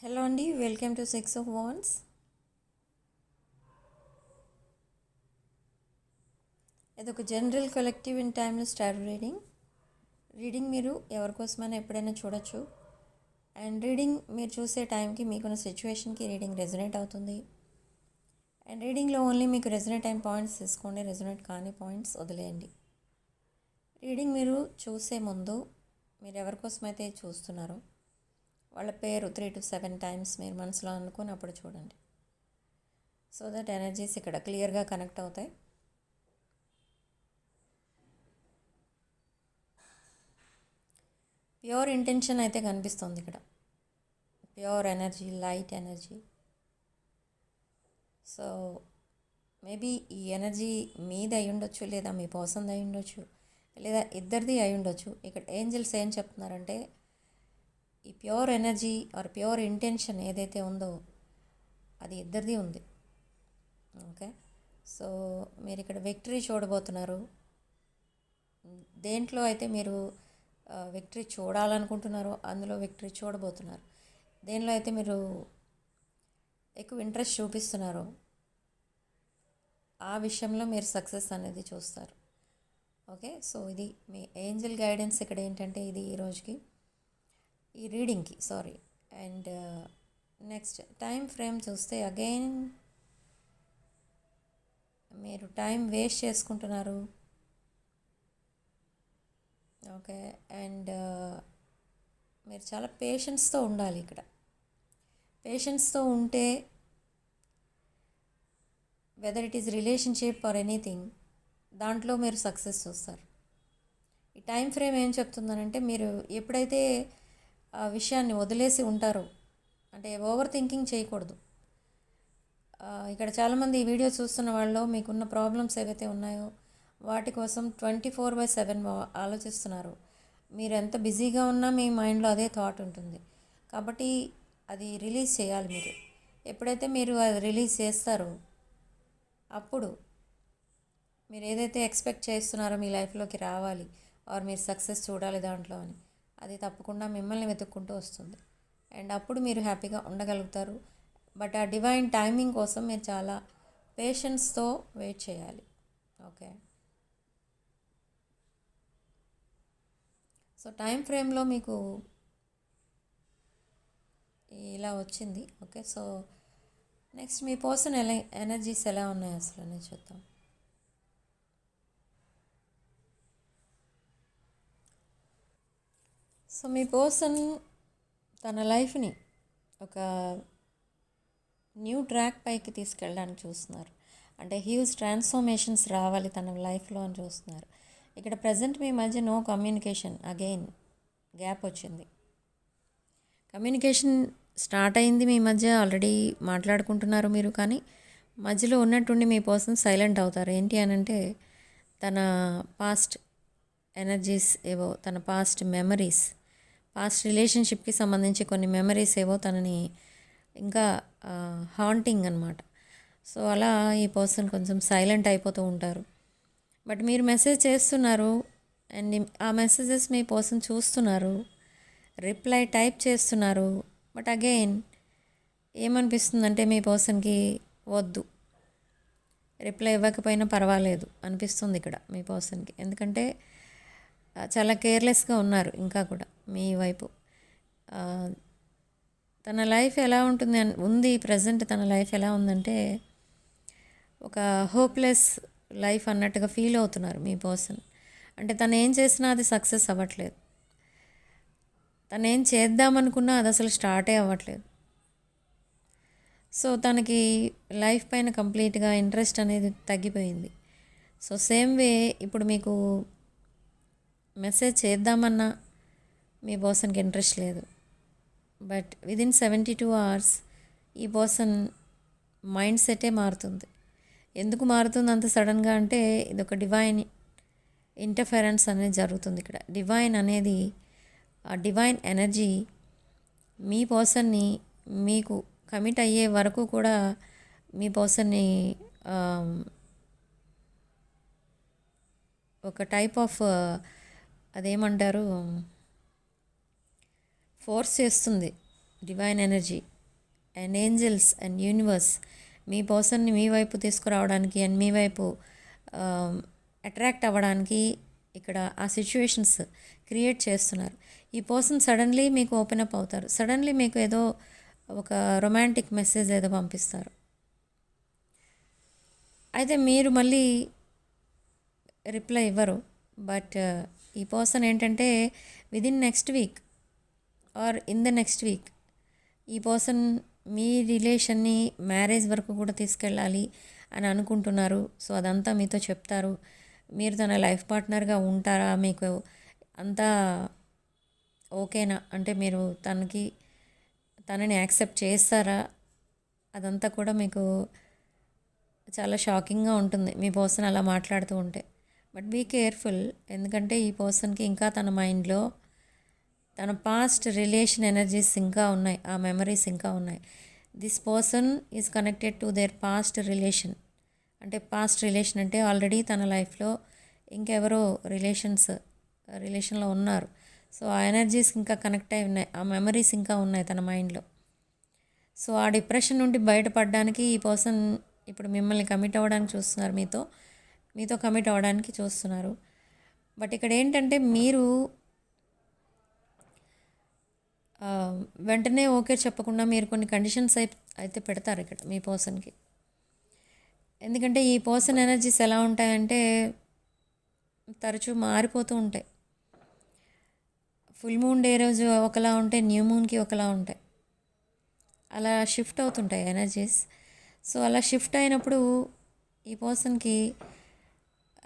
Hello అండి, welcome to 6 of Wands. ఇది ఒక general collective in timeless tarot reading మీరు ఎవరికోసమైనా ఎప్పుడైనా చూడొచ్చు. అండ్ రీడింగ్ మీరు చూసే టైంకి మీకున్న సిచ్యువేషన్కి రీడింగ్ రెజొనేట్ అవుతుంది. అండ్ రీడింగ్లో ఓన్లీ మీకు రెజొనేట్ అయిన పాయింట్స్ తీసుకోండి, రెజొనేట్ కాని పాయింట్స్ వదిలేయండి. రీడింగ్ మీరు చూసే ముందు మీరు ఎవరికోసమైతే చూస్తున్నారో వాళ్ళ పేరు 3 to 7 టైమ్స్ మీరు మనసులో అనుకుని అప్పుడు చూడండి. సో దట్ ఎనర్జీస్ ఇక్కడ క్లియర్గా కనెక్ట్ అవుతాయి. ప్యూర్ ఇంటెన్షన్ అయితే కనిపిస్తుంది ఇక్కడ. Pure energy, light energy. So maybe ఈ ఎనర్జీ మీది అయి ఉండొచ్చు, లేదా మీ పర్సన్ది అయి ఉండొచ్చు, లేదా ఇద్దరిది అయి ఉండొచ్చు. ఇక్కడ ఏంజల్స్ ఏం చెప్తున్నారంటే ఈ pure energy or pure intention ఏదైతే ఉందో అది ఇద్దరిది ఉంది. ఓకే, సో మీరు ఇక్కడ విక్టరీ చూడబోతున్నారు. దేంట్లో అయితే మీరు విక్టరీ చూడాలనుకుంటున్నారో అందులో విక్టరీ చూడబోతున్నారు. దేనిలో అయితే మీరు ఎక్కువ ఇంట్రెస్ట్ చూపిస్తున్నారో ఆ విషయంలో మీరు సక్సెస్ అనేది చూస్తారు. ఓకే, సో ఇది మీ ఏంజల్ గైడెన్స్ ఇక్కడ ఏంటంటే ఇది ఈ రోజుకి, ఈ రీడింగ్కి sorry. And next time frame చూస్తే అగైన్ మీరు టైం వేస్ట్ చేసుకుంటున్నారు. ఓకే, అండ్ మీరు చాలా పేషెన్స్తో ఉండాలి ఇక్కడ. పేషెన్స్తో ఉంటే whether it is relationship or anything దాంట్లో మీరు సక్సెస్ చూస్తారు. ఈ టైం ఫ్రేమ్ ఏం చెప్తుందనంటే మీరు ఎప్పుడైతే ఆ విషయాన్ని వదిలేసి ఉంటారో, అంటే ఓవర్ థింకింగ్ చేయకూడదు. ఇక్కడ చాలామంది ఈ వీడియో చూస్తున్న వాళ్ళు మీకున్న ప్రాబ్లమ్స్ ఏవైతే ఉన్నాయో వాటి కోసం 24/7 ఆలోచిస్తున్నారు. మీరు ఎంత బిజీగా ఉన్నా మీ మైండ్లో అదే థాట్ ఉంటుంది. కాబట్టి అది రిలీజ్ చేయాలి మీరు. ఎప్పుడైతే మీరు అది రిలీజ్ చేస్తారో అప్పుడు మీరు ఏదైతే ఎక్స్పెక్ట్ చేస్తున్నారో మీ లైఫ్లోకి రావాలి ఆర్ మీరు సక్సెస్ చూడాలి దాంట్లో అని, అది తప్పకుండా మిమ్మల్ని వెతుక్కుంటూ వస్తుంది. అండ్ అప్పుడు మీరు హ్యాపీగా ఉండగలుగుతారు. బట్ ఆ డివైన్ టైమింగ్ కోసం మీరు చాలా పేషెన్స్తో వెయిట్ చేయాలి. ఓకే, సో టైం ఫ్రేమ్లో మీకు ఇలా వచ్చింది. ఓకే, సో నెక్స్ట్ మీ పర్సన్ ఎనర్జీస్ ఎలా ఉన్నాయి అసలు అనేది చూద్దాం. సో మీ పర్సన్ తన లైఫ్ని ఒక న్యూ ట్రాక్ పైకి తీసుకెళ్ళడానికి చూస్తున్నారు. అంటే హ్యూజ్ ట్రాన్స్ఫర్మేషన్స్ రావాలి తన లైఫ్లో అని చూస్తున్నారు. ఇక్కడ ప్రజెంట్ మీ మధ్య నో కమ్యూనికేషన్, అగైన్ గ్యాప్ వచ్చింది. కమ్యూనికేషన్ స్టార్ట్ అయింది మీ మధ్య, ఆల్రెడీ మాట్లాడుకుంటున్నారు మీరు, కానీ మధ్యలో ఉన్నట్టుండి మీ పర్సన్ సైలెంట్ అవుతారు. ఏంటి అని అంటే తన పాస్ట్ ఎనర్జీస్ ఏవో, తన పాస్ట్ మెమరీస్, పాస్ట్ రిలేషన్షిప్కి సంబంధించి కొన్ని మెమరీస్ ఏవో తనని ఇంకా హాంటింగ్ అనమాట. సో అలా ఈ పర్సన్ కొంచెం సైలెంట్ అయిపోతూ ఉంటారు. బట్ మీరు మెసేజ్ చేస్తున్నారు అండ్ ఆ మెసేజెస్ మీ పర్సన్ చూస్తున్నారు, రిప్లై టైప్ చేస్తున్నారు. బట్ అగైన్ ఏమనిపిస్తుందంటే మీ పర్సన్కి వద్దు, రిప్లై ఇవ్వకపోయినా పర్వాలేదు అనిపిస్తుంది ఇక్కడ మీ పర్సన్కి. ఎందుకంటే చాలా కేర్లెస్గా ఉన్నారు ఇంకా కూడా మీ వైపు. తన లైఫ్ ఎలా ఉంది ప్రజెంట్ తన లైఫ్ ఎలా ఉందంటే ఒక హోప్లెస్ లైఫ్ అన్నట్టుగా ఫీల్ అవుతున్నారు మీ పర్సన్. అంటే తను ఏం చేసినా అది సక్సెస్ అవ్వట్లేదు, తను ఏం చేద్దామనుకున్నా అది అసలు స్టార్టే అవ్వట్లేదు. సో తనకి లైఫ్ పైన కంప్లీట్గా ఇంట్రెస్ట్ అనేది తగ్గిపోయింది. సో సేమ్ వే ఇప్పుడు మీకు మెసేజ్ చేద్దామన్నా మీ పర్సన్కి ఇంట్రెస్ట్ లేదు. బట్ విదిన్ 72 hours ఈ పర్సన్ మైండ్ సెటే మారుతుంది. ఎందుకు మారుతుంది అంత సడన్గా అంటే ఇది ఒక డివైన్ ఇంటర్ఫరెన్స్ అనేది జరుగుతుంది ఇక్కడ. డివైన్ అనేది, ఆ డివైన్ ఎనర్జీ మీ పర్సన్ని మీకు కమిట్ అయ్యే వరకు కూడా మీ పర్సన్ని ఒక టైప్ ఆఫ్ అదేమంటారు ఫోర్స్ చేస్తుంది divine energy and angels and universe మీ పర్సన్ని మీ వైపు తీసుకురావడానికి అండ్ మీ వైపు అట్రాక్ట్ అవ్వడానికి ఇక్కడ ఆ సిచ్యువేషన్స్ క్రియేట్ చేస్తున్నారు. ఈ పర్సన్ సడన్లీ మీకు ఓపెన్ అప్ అవుతారు. సడన్లీ మీకు ఏదో ఒక రొమాంటిక్ మెసేజ్ ఏదో పంపిస్తారు. అయితే మీరు మళ్ళీ రిప్లై ఇవ్వరు. బట్ ఈ పర్సన్ ఏంటంటే within next week or in the next week ఈ పర్సన్ మీ రిలేషన్ని మ్యారేజ్ వరకు కూడా తీసుకెళ్ళాలి అని అనుకుంటున్నారు. సో అదంతా మీతో చెప్తారు. మీరు తన లైఫ్ పార్ట్నర్గా ఉంటారా, మీకు అంతా ఓకేనా, అంటే మీరు తనని యాక్సెప్ట్ చేస్తారా, అదంతా కూడా మీకు చాలా షాకింగ్గా ఉంటుంది మీ పర్సన్ అలా మాట్లాడుతూ ఉంటే. బట్ బీ కేర్ఫుల్, ఎందుకంటే ఈ పర్సన్కి ఇంకా తన మైండ్లో తన పాస్ట్ రిలేషన్ ఎనర్జీస్ ఇంకా ఉన్నాయి, ఆ మెమరీస్ ఇంకా ఉన్నాయి. This person is connected to their past relation. అంటే పాస్ట్ రిలేషన్ అంటే ఆల్రెడీ తన లైఫ్లో ఇంకెవరో రిలేషన్లో ఉన్నారు. సో ఆ ఎనర్జీస్ ఇంకా కనెక్ట్ అయి ఉన్నాయి, ఆ మెమరీస్ ఇంకా ఉన్నాయి తన మైండ్లో. సో ఆ డిప్రెషన్ నుండి బయటపడడానికి ఈ పర్సన్ ఇప్పుడు మిమ్మల్ని కమిట్ అవ్వడానికి చూస్తున్నారు, మీతో కమిట్ అవ్వడానికి చూస్తున్నారు. బట్ ఇక్కడ ఏంటంటే మీరు వెంటనే ఓకే చెప్పకుండా మీరు కొన్ని కండిషన్స్ అయితే పెడతారు ఇక్కడ మీ పర్సన్కి. ఎందుకంటే ఈ పర్సన్ ఎనర్జీస్ ఎలా ఉంటాయంటే తరచూ మారిపోతూ ఉంటాయి. ఫుల్ మూన్ డే రోజు ఒకలా ఉంటాయి, న్యూ మూన్కి ఒకలా ఉంటాయి, అలా షిఫ్ట్ అవుతుంటాయి ఎనర్జీస్. సో అలా షిఫ్ట్ అయినప్పుడు ఈ పర్సన్కి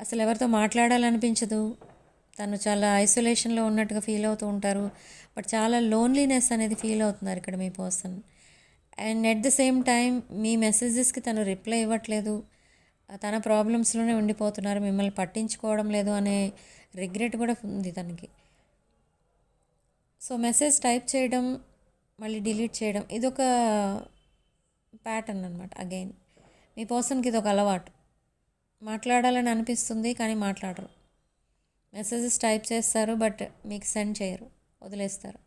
అసలు ఎవరితో మాట్లాడాలనిపించదు. తను చాలా ఐసోలేషన్లో ఉన్నట్టుగా ఫీల్ అవుతూ ఉంటారు. బట్ చాలా లోన్లీనెస్ అనేది ఫీల్ అవుతున్నారు ఇక్కడ మీ person. And at the same time మీ మెసేజెస్కి తను రిప్లై ఇవ్వట్లేదు, తన ప్రాబ్లమ్స్లోనే ఉండిపోతున్నారు, మిమ్మల్ని పట్టించుకోవడం లేదు అనే రిగ్రెట్ కూడా ఉంది తనకి. సో మెసేజ్ టైప్ చేయడం మళ్ళీ డిలీట్ చేయడం ఇదొక ప్యాటర్న్ అనమాట. అగైన్ మీ పర్సన్కి ఇది ఒక అలవాటు. మాట్లాడాలని అనిపిస్తుంది కానీ మాట్లాడరు. మెసేజెస్ టైప్ చేస్తారు బట్ మీకు సెండ్ చేయరు, వదిలేస్తారు.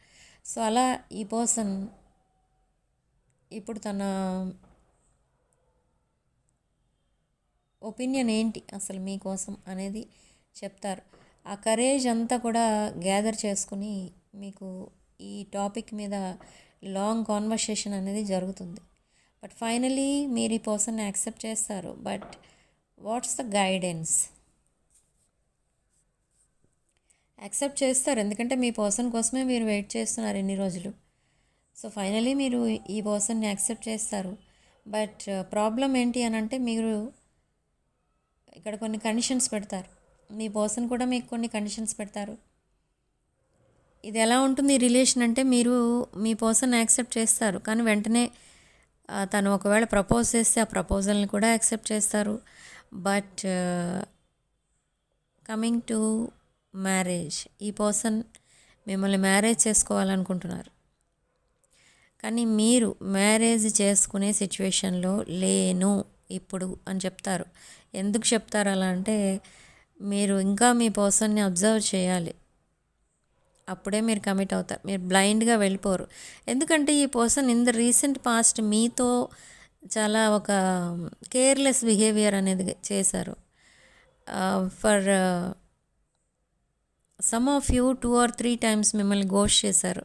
సో అలా ఈ పర్సన్ ఇప్పుడు తన ఒపీనియన్ ఏంటి అసలు మీకోసం అనేది చెప్తారు. ఆ కరేజ్ అంతా కూడా గ్యాదర్ చేసుకుని మీకు ఈ టాపిక్ మీద లాంగ్ కాన్వర్సేషన్ అనేది జరుగుతుంది. బట్ ఫైనలీ మీరు ఈ పర్సన్ని యాక్సెప్ట్ చేస్తారు. But what's the guidance? Accept చేస్తారు, ఎందుకంటే మీ పర్సన్ కోసమే మీరు వెయిట్ చేస్తున్నారు ఎన్ని రోజులు. సో ఫైనలీ మీరు ఈ పర్సన్ని యాక్సెప్ట్ చేస్తారు. బట్ ప్రాబ్లం ఏంటి అని అంటే మీరు ఇక్కడ కొన్ని కండిషన్స్ పెడతారు. మీ పర్సన్ కూడా మీకు కొన్ని కండిషన్స్ పెడతారు. ఇది ఎలా ఉంటుంది ఈ రిలేషన్ అంటే మీరు మీ పర్సన్ యాక్సెప్ట్ చేస్తారు కానీ వెంటనే తను ఒకవేళ ప్రపోజ్ చేస్తే ఆ ప్రపోజల్ని కూడా యాక్సెప్ట్ చేస్తారు. బట్ కమింగ్ టు మ్యారేజ్, ఈ పర్సన్ మిమ్మల్ని మ్యారేజ్ చేసుకోవాలనుకుంటున్నారు కానీ మీరు మ్యారేజ్ చేసుకునే సిచ్యువేషన్లో లేను ఇప్పుడు అని చెప్తారు. ఎందుకు చెప్తారు అలా అంటే మీరు ఇంకా మీ పర్సన్ని అబ్జర్వ్ చేయాలి, అప్పుడే మీరు కమిట్ అవుతారు. మీరు బ్లైండ్గా వెళ్ళిపోరు. ఎందుకంటే ఈ person in the recent past మీతో చాలా ఒక కేర్లెస్ బిహేవియర్ అనేది చేశారు. For some of you 2 or 3 times మిమ్మల్ని గోస్ట్ చేశారు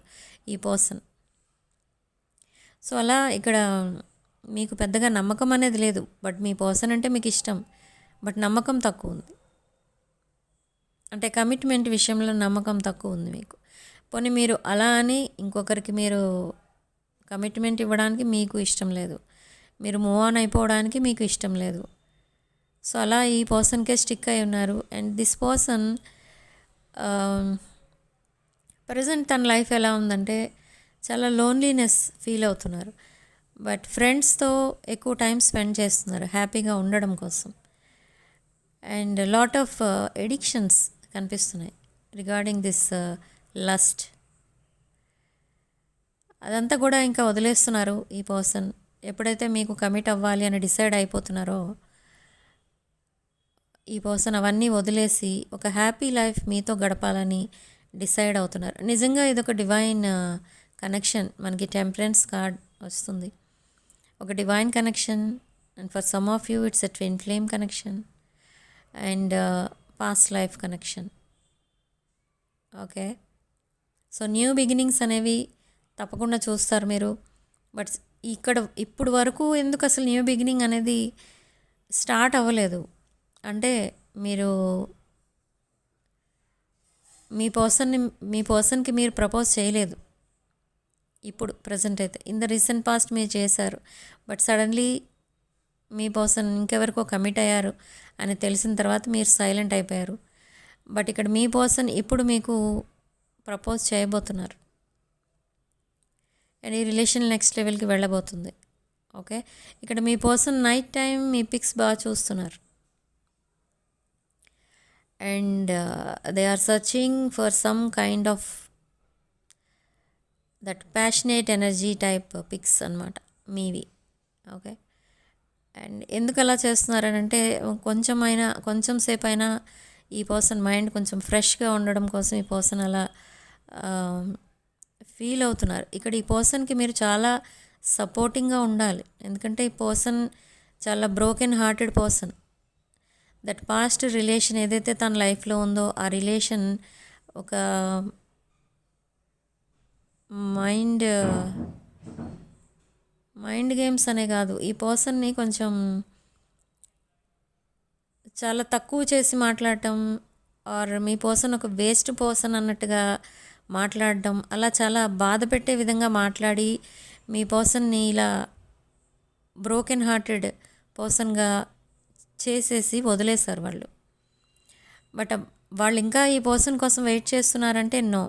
ఈ పర్సన్. సో అలా ఇక్కడ మీకు పెద్దగా నమ్మకం అనేది లేదు. బట్ మీ పర్సన్ అంటే మీకు ఇష్టం, బట్ నమ్మకం తక్కువ ఉంది. అంటే కమిట్మెంట్ విషయంలో నమ్మకం తక్కువ ఉంది మీకు. పోనీ మీరు అలా అని ఇంకొకరికి మీరు కమిట్మెంట్ ఇవ్వడానికి మీకు ఇష్టం లేదు, మీరు మూవ్ ఆన్ అయిపోవడానికి మీకు ఇష్టం లేదు. సో అలా ఈ పర్సన్కే స్టిక్ అయి ఉన్నారు. అండ్ దిస్ పర్సన్ ప్రజెంట్ తన లైఫ్ ఎలా ఉందంటే చాలా లోన్లీనెస్ ఫీల్ అవుతున్నారు. బట్ ఫ్రెండ్స్తో ఎక్కువ టైం స్పెండ్ చేస్తున్నారు హ్యాపీగా ఉండడం కోసం. అండ్ లాట్ ఆఫ్ ఎడిక్షన్స్ కనిపిస్తున్నాయి రిగార్డింగ్ దిస్ లస్ట్. అదంతా కూడా ఇంకా వదిలేస్తున్నారు ఈ పర్సన్. ఎప్పుడైతే మీకు కమిట్ అవ్వాలి అని డిసైడ్ అయిపోతున్నారో ఈ పర్సన్ అవన్నీ వదిలేసి ఒక హ్యాపీ లైఫ్ మీతో గడపాలని డిసైడ్ అవుతున్నారు. నిజంగా ఇదొక డివైన్ కనెక్షన్ మనకి టెంపరెన్స్ కార్డ్ వస్తుంది, ఒక divine connection. And for some of you it's a twin flame connection and past life connection. Okay, so new beginnings అనేవి తప్పకుండా చూస్తారు మీరు. బట్ ఇక్కడ ఇప్పుడు వరకు ఎందుకు అసలు న్యూ బిగినింగ్ అనేది స్టార్ట్ అవ్వలేదు అంటే, మీరు మీ పర్సన్కి మీరు ప్రపోజ్ చేయలేదు ఇప్పుడు ప్రజెంట్ అయితే. ఇన్ ద రీసెంట్ పాస్ట్ మీరు చేశారు, బట్ సడన్లీ మీ పర్సన్ ఇంకెవరికో కమిట్ అయ్యారు అని తెలిసిన తర్వాత మీరు సైలెంట్ అయిపోయారు. బట్ ఇక్కడ మీ పర్సన్ ఇప్పుడు మీకు ప్రపోజ్ చేయబోతున్నారు అండ్ ఈ రిలేషన్ నెక్స్ట్ లెవెల్కి వెళ్ళబోతుంది. ఓకే, ఇక్కడ మీ పర్సన్ నైట్ టైం మీ పిక్స్ బాగా చూస్తున్నారు and they are searching for some kind of that passionate energy type pics అనమాట మీవి. ఓకే, అండ్ ఎందుకు అలా చేస్తున్నారనంటే కొంచెం సేపు అయినా ఈ పర్సన్ మైండ్ కొంచెం ఫ్రెష్గా ఉండడం కోసం ఈ పర్సన్ అలా ఫీల్ అవుతున్నారు. ఇక్కడ ఈ పర్సన్కి మీరు చాలా సపోర్టింగ్గా ఉండాలి, ఎందుకంటే ఈ పర్సన్ చాలా broken hearted person. That past relation ఏదైతే తన లైఫ్లో ఉందో ఆ రిలేషన్ ఒక మైండ్ గేమ్స్ అనే కాదు, ఈ పర్సన్ని కొంచెం చాలా తక్కువ చేసి మాట్లాడటం ఆర్ మీ పర్సన్ ఒక వేస్ట్ పర్సన్ అన్నట్టుగా మాట్లాడడం, అలా చాలా బాధ పెట్టే విధంగా మాట్లాడి మీ పర్సన్ని ఇలా బ్రోకెన్ హార్టెడ్ పర్సన్గా చేసేసి వదిలేశారు వాళ్ళు. బట్ వాళ్ళు ఇంకా ఈ పర్సన్ కోసం వెయిట్ చేస్తున్నారంటే నో,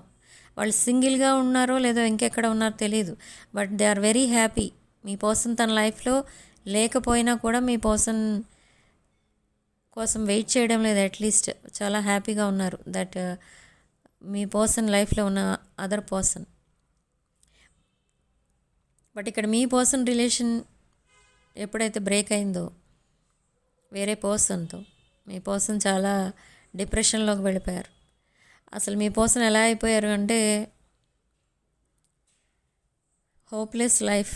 వాళ్ళు సింగిల్గా ఉన్నారో లేదో ఇంకెక్కడ ఉన్నారో తెలియదు, but they are very happy. మీ పర్సన్ తన లైఫ్లో లేకపోయినా కూడా మీ పర్సన్ కోసం వెయిట్ చేయడం లేదు, అట్లీస్ట్ చాలా హ్యాపీగా ఉన్నారు దట్ మీ పర్సన్ లైఫ్లో ఉన్న అదర్ పర్సన్. బట్ ఇక్కడ మీ పర్సన్ రిలేషన్ ఎప్పుడైతే బ్రేక్ అయిందో వేరే పర్సన్తో, మీ పర్సన్ చాలా డిప్రెషన్లోకి వెళ్ళిపోయారు. అసలు మీ పర్సన్ ఎలా అయిపోయారు అంటే హోప్లెస్ లైఫ్,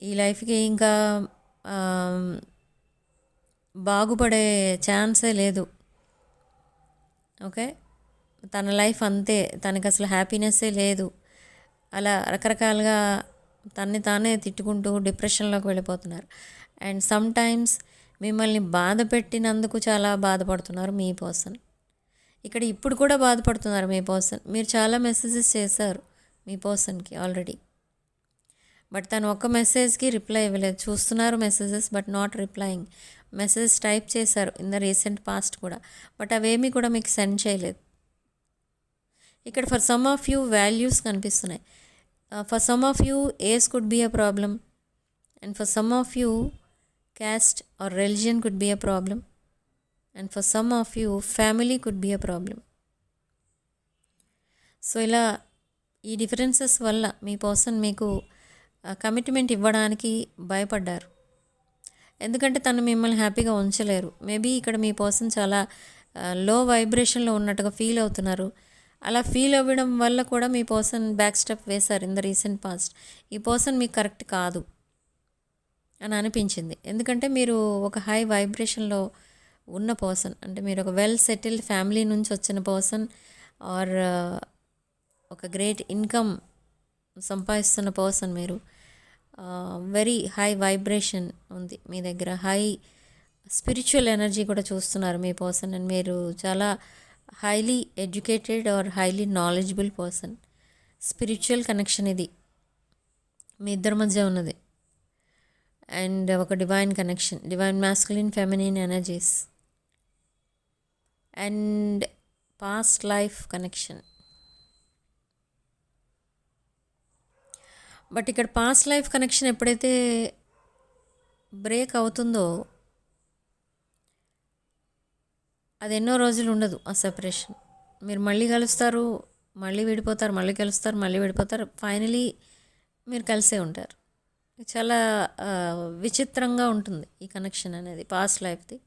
ఈ లైఫ్కి ఇంకా బాగుపడే ఛాన్సే లేదు. ఓకే, తన లైఫ్ అంతే, తనకి అసలు హ్యాపీనెస్సే లేదు. అలా రకరకాలుగా తన్ని తానే తిట్టుకుంటూ డిప్రెషన్లోకి వెళ్ళిపోతున్నారు. అండ్ సమ్ టైమ్స్ మిమ్మల్ని బాధ పెట్టినందుకు చాలా బాధపడుతున్నారు మీ పర్సన్. ఇక్కడ ఇప్పుడు కూడా బాధపడుతున్నారు మీ పర్సన్. మీరు చాలా మెసేజెస్ చేశారు మీ పర్సన్కి ఆల్రెడీ, బట్ తను ఒక్క మెసేజ్కి రిప్లై ఇవ్వలేదు. చూస్తున్నారు messages but not replying. Messages type చేశారు ఇన్ ద రీసెంట్ పాస్ట్ కూడా, బట్ అవేమీ కూడా మీకు సెండ్ చేయలేదు. ఇక్కడ for some of you values కనిపిస్తున్నాయి. For some of you age could be a problem and for some of you caste or religion could be a problem and for some of you family could be a problem. So ఇలా ఈ differences వల్ల మీ person మీకు commitment ఇవ్వడానికి భయపడ్డారు, ఎందుకంటే తను మిమ్మల్ని హ్యాపీగా ఉంచలేరు. మేబీ ఇక్కడ మీ పర్సన్ చాలా లో వైబ్రేషన్లో ఉన్నట్టుగా ఫీల్ అవుతున్నారు. అలా ఫీల్ అవ్వడం వల్ల కూడా మీ పర్సన్ బ్యాక్ స్టెప్ వేశారు ఇన్ ద రీసెంట్ పాస్ట్. ఈ పర్సన్ మీకు కరెక్ట్ కాదు అని అనిపించింది, ఎందుకంటే మీరు ఒక హై వైబ్రేషన్లో ఉన్న పర్సన్, అంటే మీరు ఒక వెల్ సెటిల్డ్ ఫ్యామిలీ నుంచి వచ్చిన పర్సన్ ఆర్ ఒక గ్రేట్ ఇన్కమ్ సంపాదిస్తున్న పర్సన్. మీరు వెరీ హై వైబ్రేషన్ ఉంది మీ దగ్గర, హై స్పిరిచువల్ ఎనర్జీ కూడా చూస్తున్నారు మీ పర్సన్. అండ్ మీరు చాలా highly educated or highly knowledgeable person. Spiritual connection ఇది మీ ఇద్దరి మధ్య ఉన్నది. అండ్ ఒక divine connection, divine masculine feminine energies and past life connection. But ఇక్కడ పాస్ట్ లైఫ్ కనెక్షన్ ఎప్పుడైతే బ్రేక్ అవుతుందో అది ఎన్నో రోజులు ఉండదు ఆ సెపరేషన్. మీరు మళ్ళీ కలుస్తారు, మళ్ళీ విడిపోతారు, మళ్ళీ కలుస్తారు, మళ్ళీ విడిపోతారు, ఫైనలీ మీరు కలిసే ఉంటారు. చాలా విచిత్రంగా ఉంటుంది ఈ కనెక్షన్ అనేది పాస్ట్ లైఫ్ది.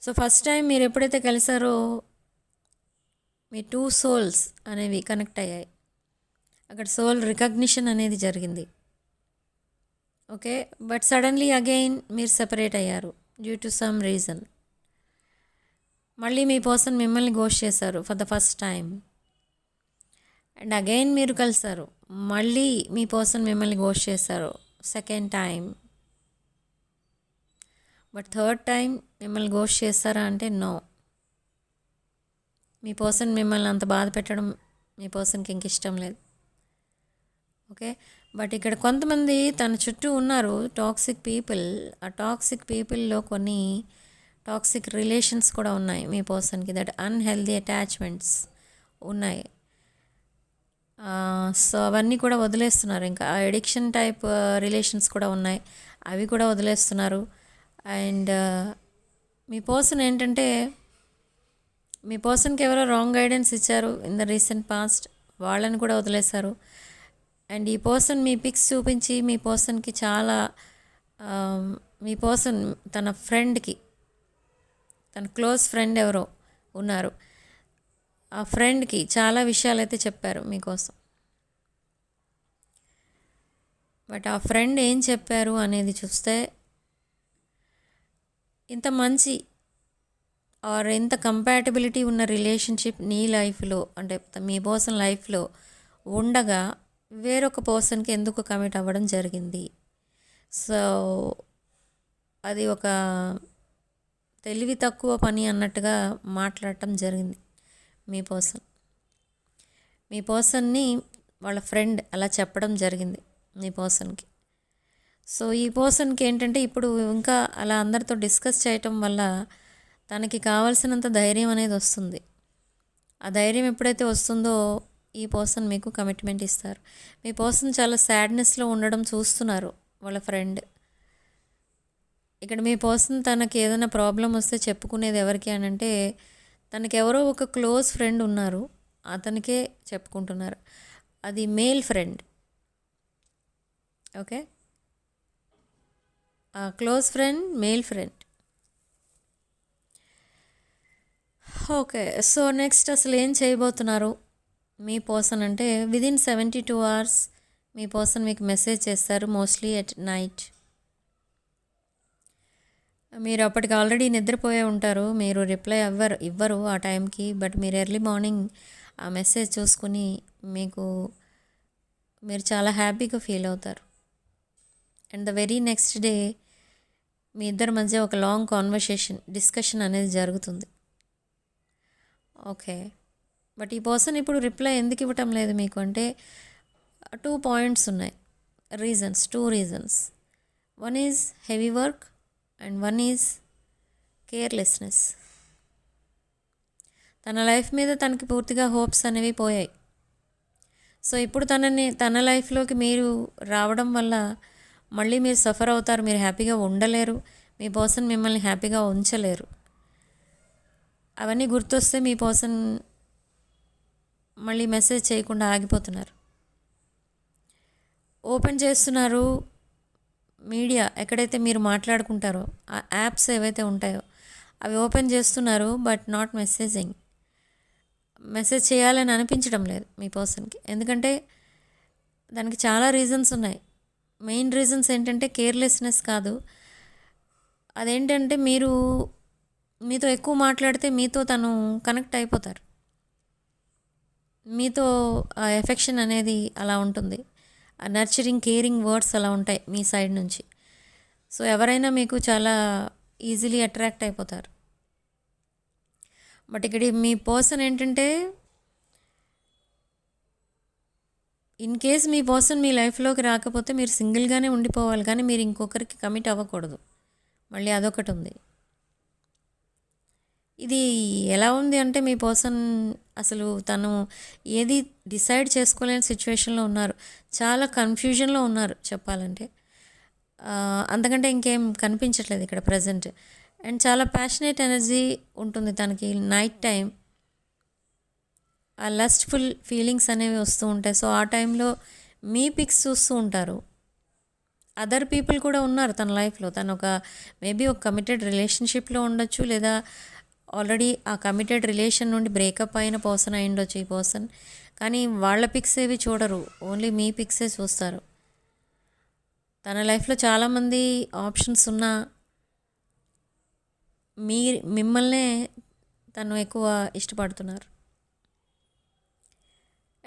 సో ఫస్ట్ టైం మీరు ఎప్పుడైతే కలిసారో మీ టూ సోల్స్ అనేవి కనెక్ట్ అయ్యాయి. అక్కడ సోల్ రికగ్నిషన్ అనేది జరిగింది. ఓకే, బట్ సడన్లీ అగైన్ మీరు సెపరేట్ అయ్యారు డ్యూ టు సమ్ రీజన్. మళ్ళీ మీ పర్సన్ మిమ్మల్ని గోస్ట్ చేశారు for the first time, and again మీరు కలిసారు. మళ్ళీ మీ పర్సన్ మిమ్మల్ని గోస్ట్ చేశారు second time. But third time మిమ్మల్ని గోస్ట్ చేస్తారా అంటే నో. మీ పర్సన్ మిమ్మల్ని అంత బాధ పెట్టడం మీ పర్సన్కి ఇంక ఇష్టం లేదు. ఓకే, బట్ ఇక్కడ కొంతమంది తన చుట్టూ ఉన్నారు టాక్సిక్ పీపుల్. ఆ టాక్సిక్ పీపుల్లో కొన్ని టాక్సిక్ రిలేషన్స్ కూడా ఉన్నాయి మీ పర్సన్కి, దట్ అన్హెల్దీ అటాచ్మెంట్స్ ఉన్నాయి. సో అవన్నీ కూడా వదిలేస్తున్నారు. ఇంకా ఎడిక్షన్ టైప్ రిలేషన్స్ కూడా ఉన్నాయి, అవి కూడా వదిలేస్తున్నారు. అండ్ మీ పర్సన్ ఏంటంటే మీ పర్సన్కి ఎవరో రాంగ్ గైడెన్స్ ఇచ్చారు ఇన్ ద రీసెంట్ పాస్ట్, వాళ్ళని కూడా వదిలేశారు. అండ్ ఈ పర్సన్ మీ పిక్స్ చూపించి మీ పర్సన్కి చాలా మీ పర్సన్ తన ఫ్రెండ్కి, తన క్లోజ్ ఫ్రెండ్ ఎవరో ఉన్నారు, ఆ ఫ్రెండ్కి చాలా విషయాలు అయితే చెప్పారు మీకోసం. బట్ ఆ ఫ్రెండ్ ఏం చెప్పారు అనేది చూస్తే, ఇంత మంచి ఆర్ ఇంత కంపాటబిలిటీ ఉన్న రిలేషన్షిప్ నీ లైఫ్లో అంటే మీ పర్సన్ లైఫ్లో ఉండగా వేరొక పర్సన్కి ఎందుకు కమిట్ అవ్వడం జరిగింది. సో అది ఒక తెలివి తక్కువ పని అన్నట్టుగా మాట్లాడటం జరిగింది మీ పర్సన్ని వాళ్ళ ఫ్రెండ్ అలా చెప్పడం జరిగింది మీ పర్సన్కి. సో ఈ పర్సన్కి ఏంటంటే ఇప్పుడు ఇంకా అలా అందరితో డిస్కస్ చేయటం వల్ల తనకి కావాల్సినంత ధైర్యం అనేది వస్తుంది. ఆ ధైర్యం ఎప్పుడైతే వస్తుందో ఈ పర్సన్ మీకు కమిట్మెంట్ ఇస్తారు. మీ పర్సన్ చాలా సాడ్నెస్లో ఉండడం చూస్తున్నారు వాళ్ళ ఫ్రెండ్. ఇక్కడ మీ పర్సన్ తనకి ఏదైనా ప్రాబ్లం వస్తే చెప్పుకునేది ఎవరికి అని అంటే, తనకి ఎవరో ఒక క్లోజ్ ఫ్రెండ్ ఉన్నారు, అతనికే చెప్పుకుంటున్నారు. అది male friend. Okay, close friend, male friend. Okay, so next అసలు ఏం చేయబోతున్నారు మీ పర్సన్ అంటే, విదిన్ 72 hours మీ పర్సన్ మీకు మెసేజ్ చేస్తారు, మోస్ట్లీ ఎట్ నైట్. మీరు అప్పటికి ఆల్రెడీ నిద్రపోయే ఉంటారు, మీరు రిప్లై ఇవ్వరు ఆ టైంకి. బట్ మీరు ఎర్లీ మార్నింగ్ ఆ మెసేజ్ చూసుకుని మీరు చాలా హ్యాపీగా ఫీల్ అవుతారు. And the very next day మీ ఇద్దరి మధ్య ఒక లాంగ్ డిస్కషన్ అనేది జరుగుతుంది. ఓకే, బట్ ఈ పర్సన్ ఇప్పుడు రిప్లై ఎందుకు ఇవ్వటం లేదు మీకు అంటే 2 points ఉన్నాయి, two reasons. One is heavy work and one is carelessness. తన లైఫ్ మీద తనకి పూర్తిగా హోప్స్ అనేవి పోయాయి. సో ఇప్పుడు తన లైఫ్లోకి మీరు రావడం వల్ల మళ్ళీ మీరు సఫర్ అవుతారు, మీరు హ్యాపీగా ఉండలేరు, మీ పర్సన్ మిమ్మల్ని హ్యాపీగా ఉంచలేరు. అవన్నీ గుర్తొస్తే మీ పర్సన్ మళ్ళీ మెసేజ్ చేయకుండా ఆగిపోతున్నారు. ఓపెన్ చేస్తున్నారు మీడియా, ఎక్కడైతే మీరు మాట్లాడుకుంటారో ఆ యాప్స్ ఏవైతే ఉంటాయో అవి ఓపెన్ చేస్తున్నారు, బట్ నాట్ మెసేజ్ చేయాలని అనిపించడం లేదు మీ పర్సన్కి. ఎందుకంటే దానికి చాలా రీజన్స్ ఉన్నాయి. మెయిన్ రీజన్స్ ఏంటంటే కేర్లెస్నెస్ కాదు, అదేంటంటే మీతో ఎక్కువ మాట్లాడితే మీతో తను కనెక్ట్ అయిపోతారు, మీతో ఆ ఎఫెక్షన్ అనేది అలా ఉంటుంది, ఆ నర్చరింగ్ కేరింగ్ వర్డ్స్ అలా ఉంటాయి మీ సైడ్ నుంచి. సో ఎవరైనా మీకు చాలా ఈజీలీ అట్రాక్ట్ అయిపోతారు. బట్ ఇక్కడ మీ పర్సన్ ఏంటంటే, ఇన్ కేస్ మీ పర్సన్ మీ లైఫ్లోకి రాకపోతే మీరు సింగిల్గానే ఉండిపోవాలి, కానీ మీరు ఇంకొకరికి కమిట్ అవ్వకూడదు. మళ్ళీ అదొకటి ఉంది. ఇది ఎలా ఉంది అంటే, మీ పర్సన్ అసలు తను ఏది డిసైడ్ చేసుకోలేని సిచ్యువేషన్లో ఉన్నారు, చాలా కన్ఫ్యూజన్లో ఉన్నారు చెప్పాలంటే. అంతకంటే ఇంకేం కనిపించట్లేదు ఇక్కడ ప్రజెంట్. అండ్ చాలా ప్యాషనేట్ ఎనర్జీ ఉంటుంది తనకి నైట్ టైం, ఆ లస్ట్ఫుల్ ఫీలింగ్స్ అనేవి వస్తూ ఉంటాయి. సో ఆ టైంలో మీ పిక్స్ చూస్తూ ఉంటారు. అదర్ పీపుల్ కూడా ఉన్నారు తన లైఫ్లో. తను మేబీ ఒక కమిటెడ్ రిలేషన్షిప్లో ఉండొచ్చు, లేదా ఆల్రెడీ ఆ కమిటెడ్ రిలేషన్ నుండి బ్రేకప్ అయిన పర్సన్ అయి ఉండొచ్చు ఈ పర్సన్. కానీ వాళ్ళ పిక్స్ ఏవి చూడరు, ఓన్లీ మీ పిక్సే చూస్తారు. తన లైఫ్లో చాలామంది ఆప్షన్స్ ఉన్నా మిమ్మల్నే తను ఎక్కువ ఇష్టపడుతున్నారు.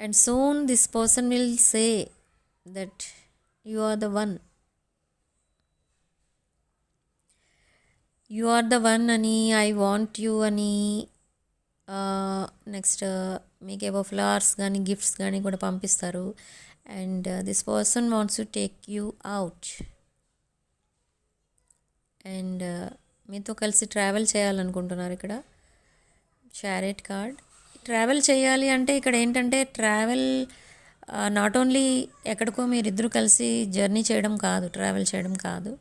And soon this person will say that you are the one, you are the one అని, ఐ వాంట్ యూ అని, నెక్స్ట్ మీకేవో ఫ్లవర్స్ కానీ గిఫ్ట్స్ కానీ కూడా పంపిస్తారు. And this person wants to take you out and మీతో కలిసి ట్రావెల్ చేయాలనుకుంటున్నారు. ఇక్కడ చారియట్ కార్డ్. ట్రావెల్ చేయాలి అంటే ఇక్కడ ఏంటంటే ట్రావెల్ నాట్ ఓన్లీ ఎక్కడికో మీరిద్దరూ కలిసి జర్నీ చేయడం కాదు, ట్రావెల్ చేయడం కాదు.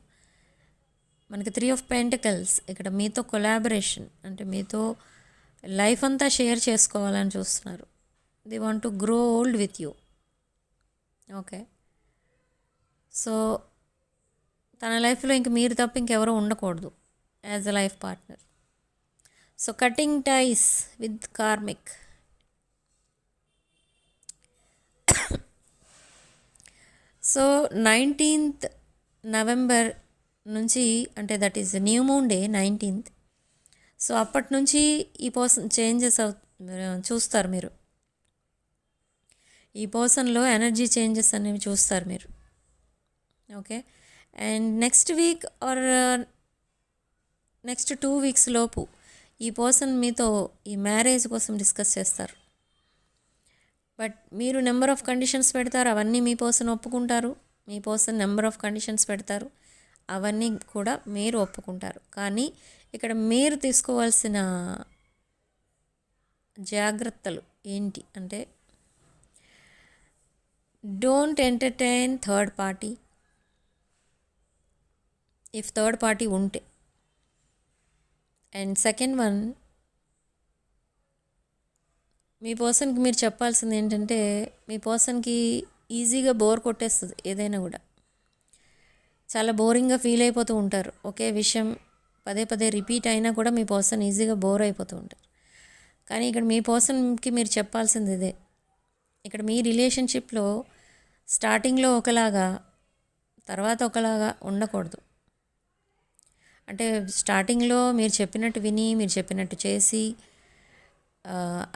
మనకి 3 ఆఫ్ పెంటకల్స్ ఇక్కడ మీతో కొలాబరేషన్, అంటే మీతో లైఫ్ అంతా షేర్ చేసుకోవాలని చూస్తున్నారు. They want to grow old with you. Okay, so తన లైఫ్లో ఇంక మీరు తప్ప ఇంకెవరో ఉండకూడదు as a life partner. So cutting ties with karmic. So 19th November నుంచి, అంటే that is new moon day 19th. So అప్పటి నుంచి ఈ పర్సన్ చేంజెస్ చూస్తారు మీరు. ఈ పర్సన్లో ఎనర్జీ చేంజెస్ అనేవి చూస్తారు మీరు. Okay, and next week or next 2 weeks లోపు ఈ పర్సన్ మీతో ఈ మ్యారేజ్ కోసం డిస్కస్ చేస్తారు. బట్ మీరు నెంబర్ ఆఫ్ కండిషన్స్ పెడతారు, అవన్నీ మీ పర్సన్ ఒప్పుకుంటారు. మీ పర్సన్ నెంబర్ ఆఫ్ కండిషన్స్ పెడతారు, అవన్నీ కూడా మీరు ఒప్పుకుంటారు. కానీ ఇక్కడ మీరు తీసుకోవాల్సిన జాగ్రత్తలు ఏంటి అంటే, don't entertain third party if third party ఉంటే. అండ్ సెకండ్ వన్, మీ పర్సన్కి మీరు చెప్పాల్సింది ఏంటంటే, మీ పర్సన్కి ఈజీగా బోర్ కొట్టేస్తుంది. ఏదైనా కూడా చాలా బోరింగ్గా ఫీల్ అయిపోతూ ఉంటారు. ఒకే విషయం పదే పదే రిపీట్ అయినా కూడా మీ పర్సన్ ఈజీగా బోర్ అయిపోతూ ఉంటారు. కానీ ఇక్కడ మీ పర్సన్కి మీరు చెప్పాల్సింది ఇదే. ఇక్కడ మీ రిలేషన్షిప్లో స్టార్టింగ్లో ఒకలాగా, తర్వాత ఒకలాగా ఉండకూడదు. అంటే స్టార్టింగ్లో మీరు చెప్పినట్టు విని, మీరు చెప్పినట్టు చేసి,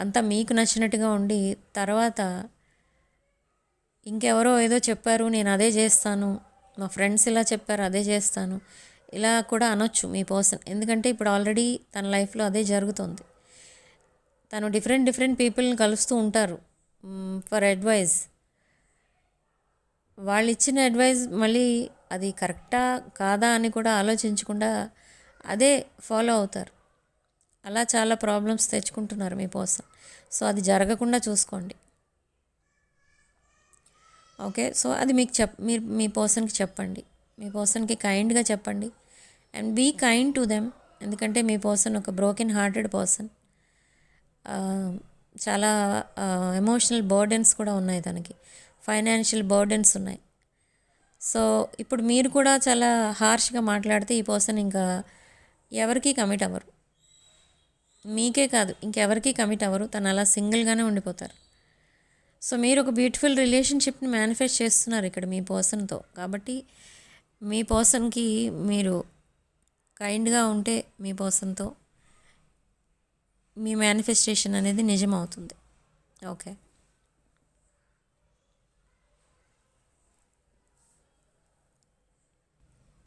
అంతా మీకు నచ్చినట్టుగా ఉండి, తర్వాత ఇంకెవరో ఏదో చెప్పారు నేను అదే చేస్తాను, మా ఫ్రెండ్స్ ఇలా చెప్పారు అదే చేస్తాను, ఇలా కూడా అనొచ్చు మీ పర్సన్. ఎందుకంటే ఇప్పుడు ఆల్రెడీ తన లైఫ్లో అదే జరుగుతుంది. తను డిఫరెంట్ పీపుల్ని కలుస్తూ ఉంటారు ఫర్ అడ్వైజ్. వాళ్ళు ఇచ్చిన అడ్వైజ్ మళ్ళీ అది కరెక్టా కాదా అని కూడా ఆలోచించకుండా అదే ఫాలో అవుతారు. అలా చాలా ప్రాబ్లమ్స్ తెచ్చుకుంటున్నారు మీ పర్సన్. సో అది జరగకుండా చూసుకోండి. ఓకే, సో అది మీరు మీ పర్సన్కి చెప్పండి. మీ పర్సన్కి కైండ్గా చెప్పండి and be kind to them. ఎందుకంటే మీ పర్సన్ ఒక బ్రోకెన్ హార్టెడ్ పర్సన్. చాలా ఎమోషనల్ బర్డెన్స్ కూడా ఉన్నాయి తనకి, ఫైనాన్షియల్ బర్డెన్స్ ఉన్నాయి. సో ఇప్పుడు మీరు కూడా చాలా హార్ష్గా మాట్లాడితే ఈ పర్సన్ ఇంకా ఎవరికి కమిట్ అవ్వరు. మీకే కాదు ఇంకెవరికి కమిట్ అవ్వరు. తను అలా సింగిల్గానే ఉండిపోతారు. సో మీరు ఒక బ్యూటిఫుల్ రిలేషన్షిప్ని మేనిఫెస్ట్ చేస్తున్నారు ఇక్కడ మీ పర్సన్తో. కాబట్టి మీ పర్సన్కి మీరు కైండ్గా ఉంటే మీ పర్సన్తో మీ మేనిఫెస్టేషన్ అనేది నిజమవుతుంది. ఓకే,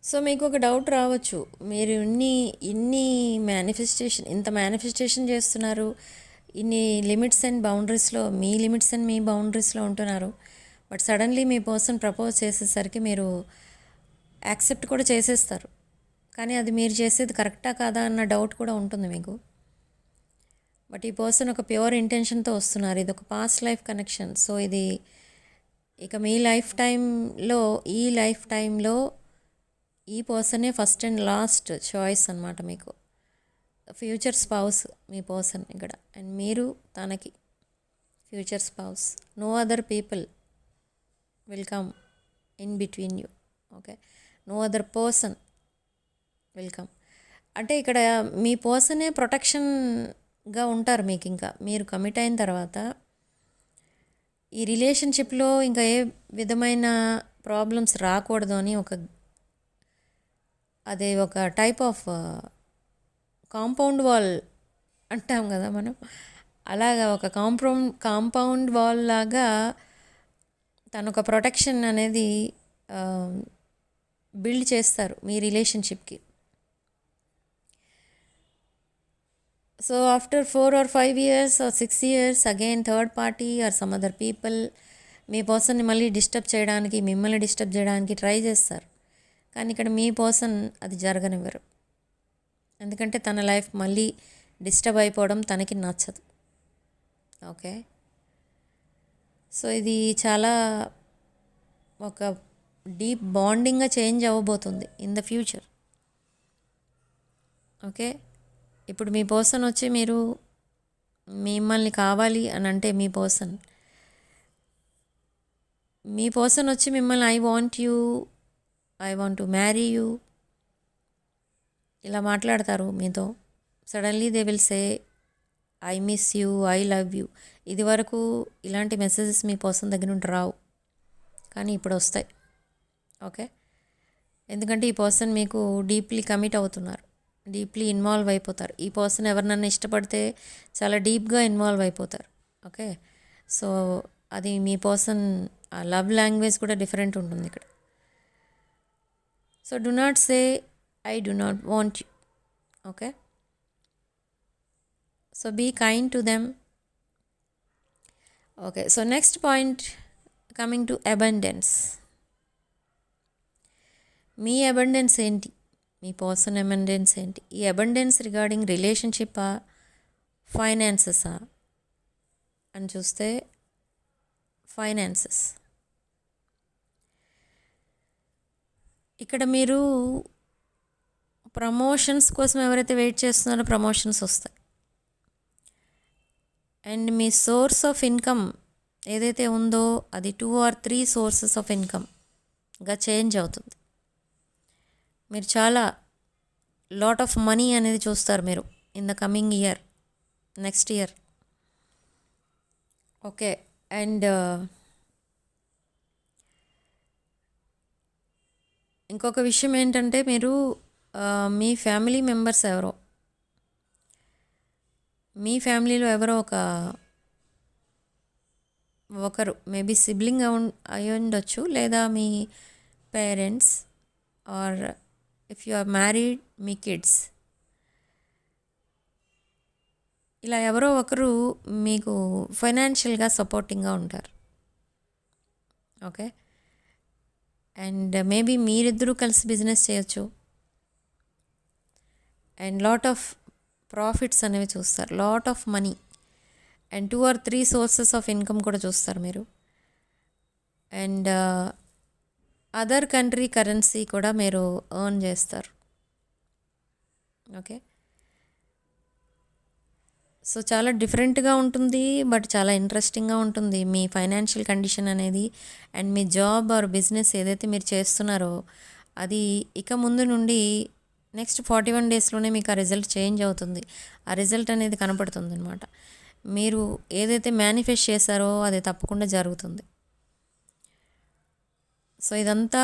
సో మీకు ఒక డౌట్ రావచ్చు, మీరు ఇన్ని ఇంత మేనిఫెస్టేషన్ చేస్తున్నారు, ఇన్ని లిమిట్స్ అండ్ బౌండరీస్లో, మీ లిమిట్స్ అండ్ మీ బౌండరీస్లో ఉంటున్నారు. బట్ సడన్లీ మీ పర్సన్ ప్రపోజ్ చేసేసరికి మీరు యాక్సెప్ట్ కూడా చేసేస్తారు. కానీ అది మీరు చేసేది కరెక్టా కాదా అన్న డౌట్ కూడా ఉంటుంది మీకు. బట్ ఈ పర్సన్ ఒక ప్యూర్ ఇంటెన్షన్తో వస్తున్నారు. ఇది ఒక పాస్ట్ లైఫ్ కనెక్షన్. సో ఇది ఇక మీ లైఫ్ టైంలో ఈ పర్సనే ఫస్ట్ అండ్ లాస్ట్ చాయిస్ అనమాట మీకు. ఫ్యూచర్ స్పౌస్ మీ పర్సన్ ఇక్కడ, అండ్ మీరు తనకి future spouse. No other people will come in between you. Okay, no other person will come. అంటే ఇక్కడ మీ పర్సనే ప్రొటెక్షన్గా ఉంటారు మీకు. ఇంకా మీరు కమిట్ అయిన తర్వాత ఈ రిలేషన్షిప్లో ఇంకా ఏ విధమైన ప్రాబ్లమ్స్ రాకూడదు అని అదే ఒక టైప్ ఆఫ్ కాంపౌండ్ వాల్ అంటాం కదా మనం, అలాగా ఒక కాంపౌండ్ వాల్ లాగా తను ఒక ప్రొటెక్షన్ అనేది బిల్డ్ చేస్తారు మీ రిలేషన్షిప్కి. So after 4 or 5 years or 6 years again third party or some other people మీ పర్సన్ని మళ్ళీ మిమ్మల్ని డిస్టర్బ్ చేయడానికి ట్రై చేస్తారు. కానీ ఇక్కడ మీ పర్సన్ అది జరగనివ్వరు. ఎందుకంటే తన లైఫ్ మళ్ళీ డిస్టర్బ్ అయిపోవడం తనకి నచ్చదు. ఓకే, సో ఇది చాలా ఒక డీప్ బాండింగ్గా చేంజ్ అవ్వబోతుంది ఇన్ ద ఫ్యూచర్. ఓకే, ఇప్పుడు మీ పర్సన్ వచ్చి మిమ్మల్ని కావాలి అని అంటే మీ పర్సన్ వచ్చి మిమ్మల్ని I want to marry you ఇలా మాట్లాడతారు మీతో. Suddenly they will say I miss you, I love you. ఇది వరకు ఇలాంటి మెసేజెస్ మీ పర్సన్ దగ్గర నుండి రావు, కానీ ఇప్పుడు వస్తాయి. ఓకే, ఎందుకంటే ఈ పర్సన్ మీకు డీప్లీ కమిట్ అవుతున్నారు, డీప్లీ ఇన్వాల్వ్ అయిపోతారు. ఈ పర్సన్ ఎవరినన్నా ఇష్టపడితే చాలా డీప్గా ఇన్వాల్వ్ అయిపోతారు. ఓకే, సో అది మీ పర్సన్ లవ్ లాంగ్వేజ్ కూడా డిఫరెంట్ ఉంటుంది ఇక్కడ. So do not say I do not want you. Okay, so be kind to them. Okay, so next point coming to abundance. మీ అబండెన్స్ ఏంటి? మీ పర్సన్ అబండెన్స్ ఏంటి? ఈ అబండెన్స్ రిగార్డింగ్ రిలేషన్షిప్పా, ఫైనాన్సెసా అని చూస్తే ఫైనాన్సెస్. ఇక్కడ మీరు ప్రమోషన్స్ కోసం ఎవరైతే వెయిట్ చేస్తున్నారో ప్రమోషన్స్ వస్తాయి. And me source of income ఏదైతే ఉందో అది 2 or 3 సోర్సెస్ ఆఫ్ ఇన్కమ్గా చేంజ్ అవుతుంది. మీరు చాలా లాట్ ఆఫ్ మనీ అనేది చూస్తారు మీరు in the coming year, next year. Okay, and ఇంకొక విషయం ఏంటంటే మీరు మీ ఫ్యామిలీ మెంబర్స్ మీ ఫ్యామిలీలో ఎవరో ఒకరు మేబీ సిబ్లింగ్ అయి ఉండొచ్చు, లేదా మీ parents, or if you are married మీ కిడ్స్. ఇలా ఎవరో ఒకరు మీకు ఫైనాన్షియల్గా సపోర్టింగ్గా ఉంటారు. ఓకే, అండ్ మేబీ మీరిద్దరూ కలిసి బిజినెస్ చేయొచ్చు. అండ్ లాట్ ఆఫ్ ప్రాఫిట్స్ అనేవి చూస్తారు, lot of money, and 2 or 3 sources of income కూడా చూస్తారు మీరు. అండ్ అదర్ కంట్రీ కరెన్సీ కూడా మీరు ఎర్న్ చేస్తారు. ఓకే, సో చాలా డిఫరెంట్గా ఉంటుంది, బట్ చాలా ఇంట్రెస్టింగ్గా ఉంటుంది మీ ఫైనాన్షియల్ కండిషన్ అనేది. And me job or business ఏదైతే మీరు చేస్తున్నారో అది ఇక ముందు నుండి నెక్స్ట్ 41 డేస్లోనే మీకు ఆ రిజల్ట్ చేంజ్ అవుతుంది. ఆ రిజల్ట్ అనేది కనపడుతుంది అనమాట. మీరు ఏదైతే మేనిఫెస్ట్ చేశారో అది తప్పకుండా జరుగుతుంది. సో ఇదంతా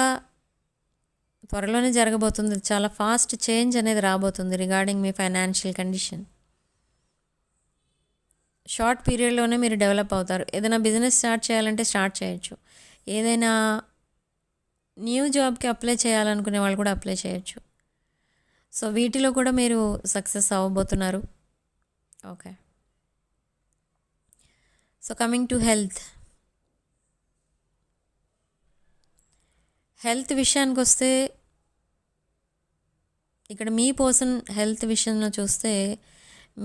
త్వరలోనే జరగబోతుంది. చాలా ఫాస్ట్ చేంజ్ అనేది రాబోతుంది రిగార్డింగ్ మీ ఫైనాన్షియల్ కండిషన్. షార్ట్ పీరియడ్లోనే మీరు డెవలప్ అవుతారు. ఏదైనా బిజినెస్ స్టార్ట్ చేయాలంటే స్టార్ట్ చేయొచ్చు. ఏదైనా న్యూ జాబ్కి అప్లై చేయాలనుకునే వాళ్ళు కూడా అప్లై చేయొచ్చు. సో వీటిలో కూడా మీరు సక్సెస్ అవ్వబోతున్నారు. Okay, so coming to health విషయానికి వస్తే ఇక్కడ మీ పర్సన్ హెల్త్ విషయంలో చూస్తే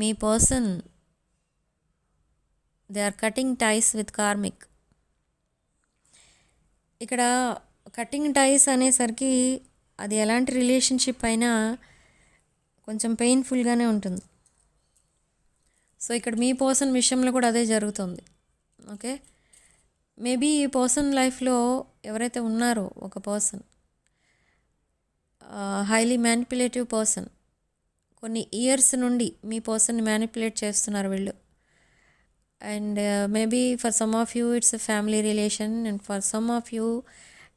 మీ person they are cutting ties with karmic. ఇక్కడ కటింగ్ టైస్ అనేసరికి అది ఎలాంటి రిలేషన్షిప్ అయినా కొంచెం పెయిన్ఫుల్గానే ఉంటుంది. సో ఇక్కడ మీ పర్సన్ విషయంలో కూడా అదే జరుగుతుంది. ఓకే, మేబీ ఈ పర్సన్ లైఫ్లో ఎవరైతే ఉన్నారో ఒక పర్సన్ హైలీ మ్యానిపులేటివ్ పర్సన్, కొన్ని ఇయర్స్ నుండి మీ పర్సన్ని మ్యానిపులేట్ చేస్తున్నారు వీళ్ళు. and maybe for some of you it's a family relation, and for some of you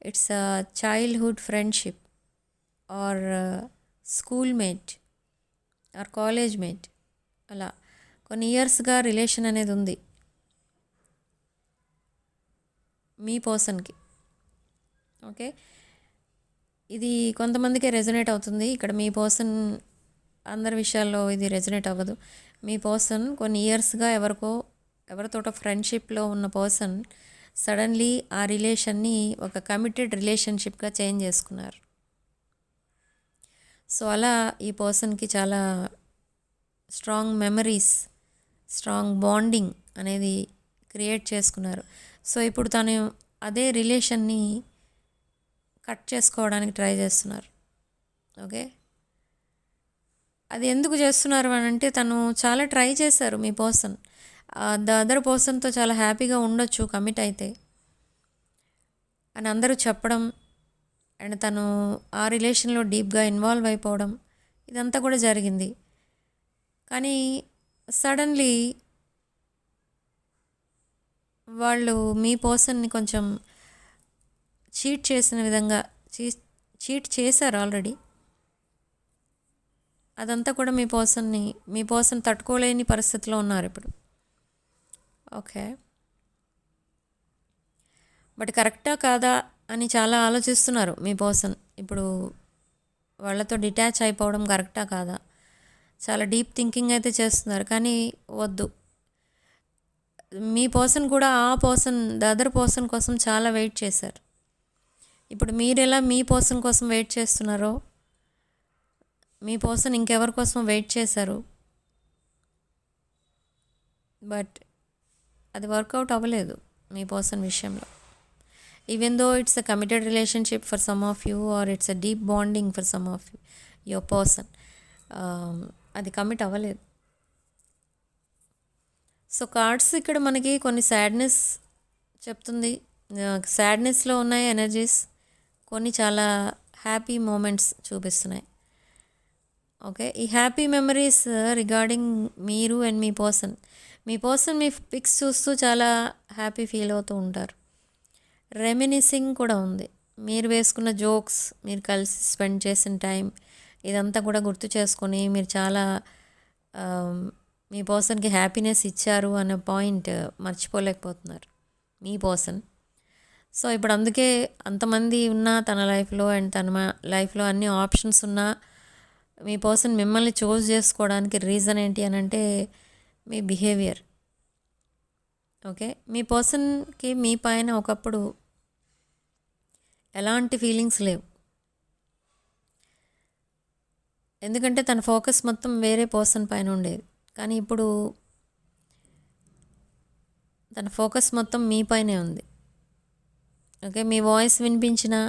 it's a childhood friendship or schoolmate or college mate. అలా కొన్ని ఇయర్స్గా రిలేషన్ అనేది ఉంది మీ పర్సన్కి. ఓకే, ఇది కొంతమందికే రెజొనేట్ అవుతుంది. ఇక్కడ మీ పర్సన్ అందరి విషయాల్లో ఇది రెజొనేట్ అవ్వదు. మీ పర్సన్ కొన్ని ఇయర్స్గా ఎవరితోటో ఫ్రెండ్షిప్లో ఉన్న పర్సన్ సడన్లీ ఆ రిలేషన్ని ఒక కమిటెడ్ రిలేషన్షిప్గా చేంజ్ చేసుకున్నారు. సో అలా ఈ పర్సన్కి చాలా స్ట్రాంగ్ మెమరీస్, స్ట్రాంగ్ బాండింగ్ అనేది క్రియేట్ చేసుకున్నారు. సో ఇప్పుడు తను అదే రిలేషన్ని కట్ చేసుకోవడానికి ట్రై చేస్తున్నారు. ఓకే, అది ఎందుకు చేస్తున్నారు అని అంటే తను చాలా ట్రై చేశారు మీ పర్సన్. ద అదర్ పర్సన్తో చాలా హ్యాపీగా ఉండొచ్చు కమిట్ అయితే అని అందరూ చెప్పడం, అండ్ తను ఆ రిలేషన్లో డీప్గా ఇన్వాల్వ్ అయిపోవడం, ఇదంతా కూడా జరిగింది. కానీ సడన్లీ వాళ్ళు మీ పర్సన్ని కొంచెం చీట్ చేసిన విధంగా చీట్ చేశారు ఆల్రెడీ. అదంతా కూడా మీ పర్సన్ తట్టుకోలేని పరిస్థితిలో ఉన్నారు ఇప్పుడు. ఓకే, బట్ కరెక్టా కాదా అని చాలా ఆలోచిస్తున్నారు మీ పర్సన్. ఇప్పుడు వాళ్ళతో డిటాచ్ అయిపోవడం కరెక్టా కాదా, చాలా డీప్ థింకింగ్ అయితే చేస్తున్నారు. కానీ వద్దు, మీ పర్సన్ కూడా ద అదర్ పర్సన్ కోసం చాలా వెయిట్ చేశారు. ఇప్పుడు మీరు ఎలా మీ పర్సన్ కోసం వెయిట్ చేస్తున్నారో మీ పర్సన్ ఇంకెవరి కోసం వెయిట్ చేశారు. బట్ అది వర్కౌట్ అవ్వలేదు మీ పర్సన్ విషయంలో. Even though it's a committed relationship for some of you or it's a deep bonding for some of your person, అది కమిట్ అవ్వలేదు. సో కార్డ్స్ ఇక్కడ మనకి కొన్ని సాడ్నెస్ చెప్తుంది. సాడ్నెస్లో ఉన్నాయి ఎనర్జీస్, కొన్ని చాలా హ్యాపీ మూమెంట్స్ చూపిస్తున్నాయి. ఓకే, ఈ హ్యాపీ మెమరీస్ రిగార్డింగ్ మీరు అండ్ మీ పర్సన్ మీ పిక్స్ చూస్తూ చాలా హ్యాపీ ఫీల్ అవుతూ ఉంటారు. రెమినిసింగ్ కూడా ఉంది. మీరు వేసుకున్న జోక్స్, మీరు కలిసి స్పెండ్ చేసిన టైం, ఇదంతా కూడా గుర్తు చేసుకొని మీరు చాలా మీ పర్సన్కి హ్యాపీనెస్ ఇచ్చారు అనే పాయింట్ మర్చిపోలేకపోతున్నారు మీ పర్సన్. సో ఇప్పుడు అందుకే అంతమంది ఉన్నా తన లైఫ్లో అండ్ తన లైఫ్లో అన్ని ఆప్షన్స్ ఉన్నా మీ పర్సన్ మిమ్మల్ని చూస్ చేసుకోవడానికి రీజన్ ఏంటి అని అంటే మీ బిహేవియర్. ఓకే, మీ పర్సన్కి మీ పైన ఒకప్పుడు ఎలాంటి ఫీలింగ్స్ లేవు, ఎందుకంటే తన ఫోకస్ మొత్తం వేరే పర్సన్ పైన ఉండేది. కానీ ఇప్పుడు తన ఫోకస్ మొత్తం మీ పైనే ఉంది. ఓకే, మీ వాయిస్ వినిపించినా,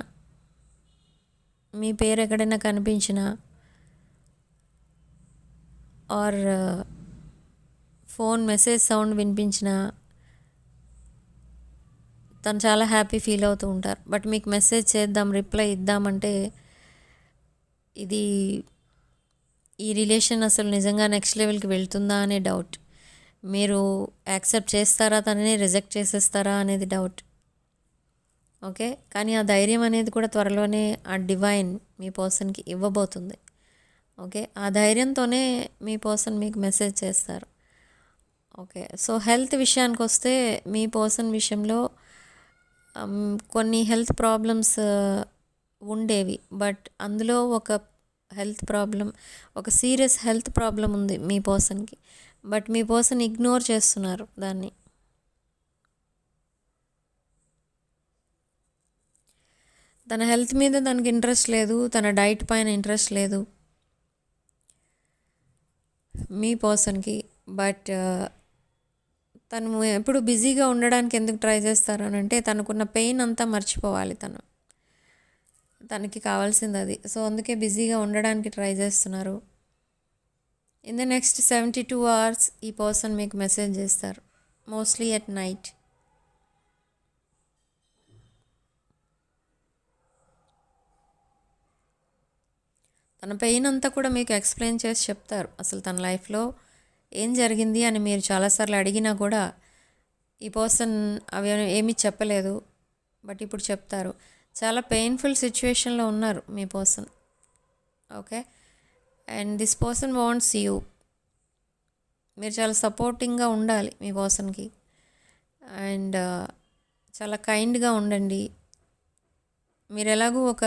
మీ పేరు ఎక్కడైనా కనిపించినా, ఆర్ ఫోన్ మెసేజ్ సౌండ్ వినిపించినా తను చాలా హ్యాపీ ఫీల్ అవుతూ ఉంటారు. బట్ మీకు మెసేజ్ చేద్దాం, రిప్లై ఇద్దామంటే ఈ రిలేషన్ అసలు నిజంగా నెక్స్ట్ లెవెల్కి వెళ్తుందా అనే డౌట్. మీరు యాక్సెప్ట్ చేస్తారా, తనని రిజెక్ట్ చేసేస్తారా అనేది డౌట్. ఓకే, కానీ ఆ ధైర్యం అనేది కూడా త్వరలోనే ఆ డివైన్ మీ పర్సన్కి ఇవ్వబోతుంది. ఓకే, ఆ ధైర్యంతోనే మీ పర్సన్ మీకు మెసేజ్ చేస్తారు. ఓకే, సో హెల్త్ విషయానికి వస్తే మీ పర్సన్ విషయంలో కొన్ని హెల్త్ ప్రాబ్లమ్స్ ఉండేవి. బట్ అందులో ఒక సీరియస్ హెల్త్ ప్రాబ్లం ఉంది మీ పర్సన్కి. బట్ మీ పర్సన్ ఇగ్నోర్ చేస్తున్నారు దాన్ని. తన హెల్త్ మీద తనకి ఇంట్రెస్ట్ లేదు, తన డైట్ పైన ఇంట్రెస్ట్ లేదు మీ పర్సన్కి. బట్ తను ఎప్పుడు బిజీగా ఉండడానికి ఎందుకు ట్రై చేస్తారు అని అంటే తనకున్న పెయిన్ అంతా మర్చిపోవాలి, తనకి కావాల్సింది అది. సో అందుకే బిజీగా ఉండడానికి ట్రై చేస్తున్నారు. ఇన్ ద నెక్స్ట్ 72 hours ఈ పర్సన్ మీకు మెసేజ్ చేస్తారు, మోస్ట్లీ ఎట్ నైట్. తన పెయిన్ అంతా కూడా మీకు ఎక్స్ప్లెయిన్ చేసి చెప్తారు. అసలు తన లైఫ్లో ఏం జరిగింది అని మీరు చాలాసార్లు అడిగినా కూడా ఈ పర్సన్ అవి ఏమీ చెప్పలేదు, బట్ ఇప్పుడు చెప్తారు. చాలా పెయిన్ఫుల్ సిచ్యువేషన్లో ఉన్నారు మీ person. Okay, and this person wants you. మీరు చాలా సపోర్టింగ్గా ఉండాలి మీ పర్సన్కి, అండ్ చాలా కైండ్గా ఉండండి. మీరు ఎలాగూ ఒక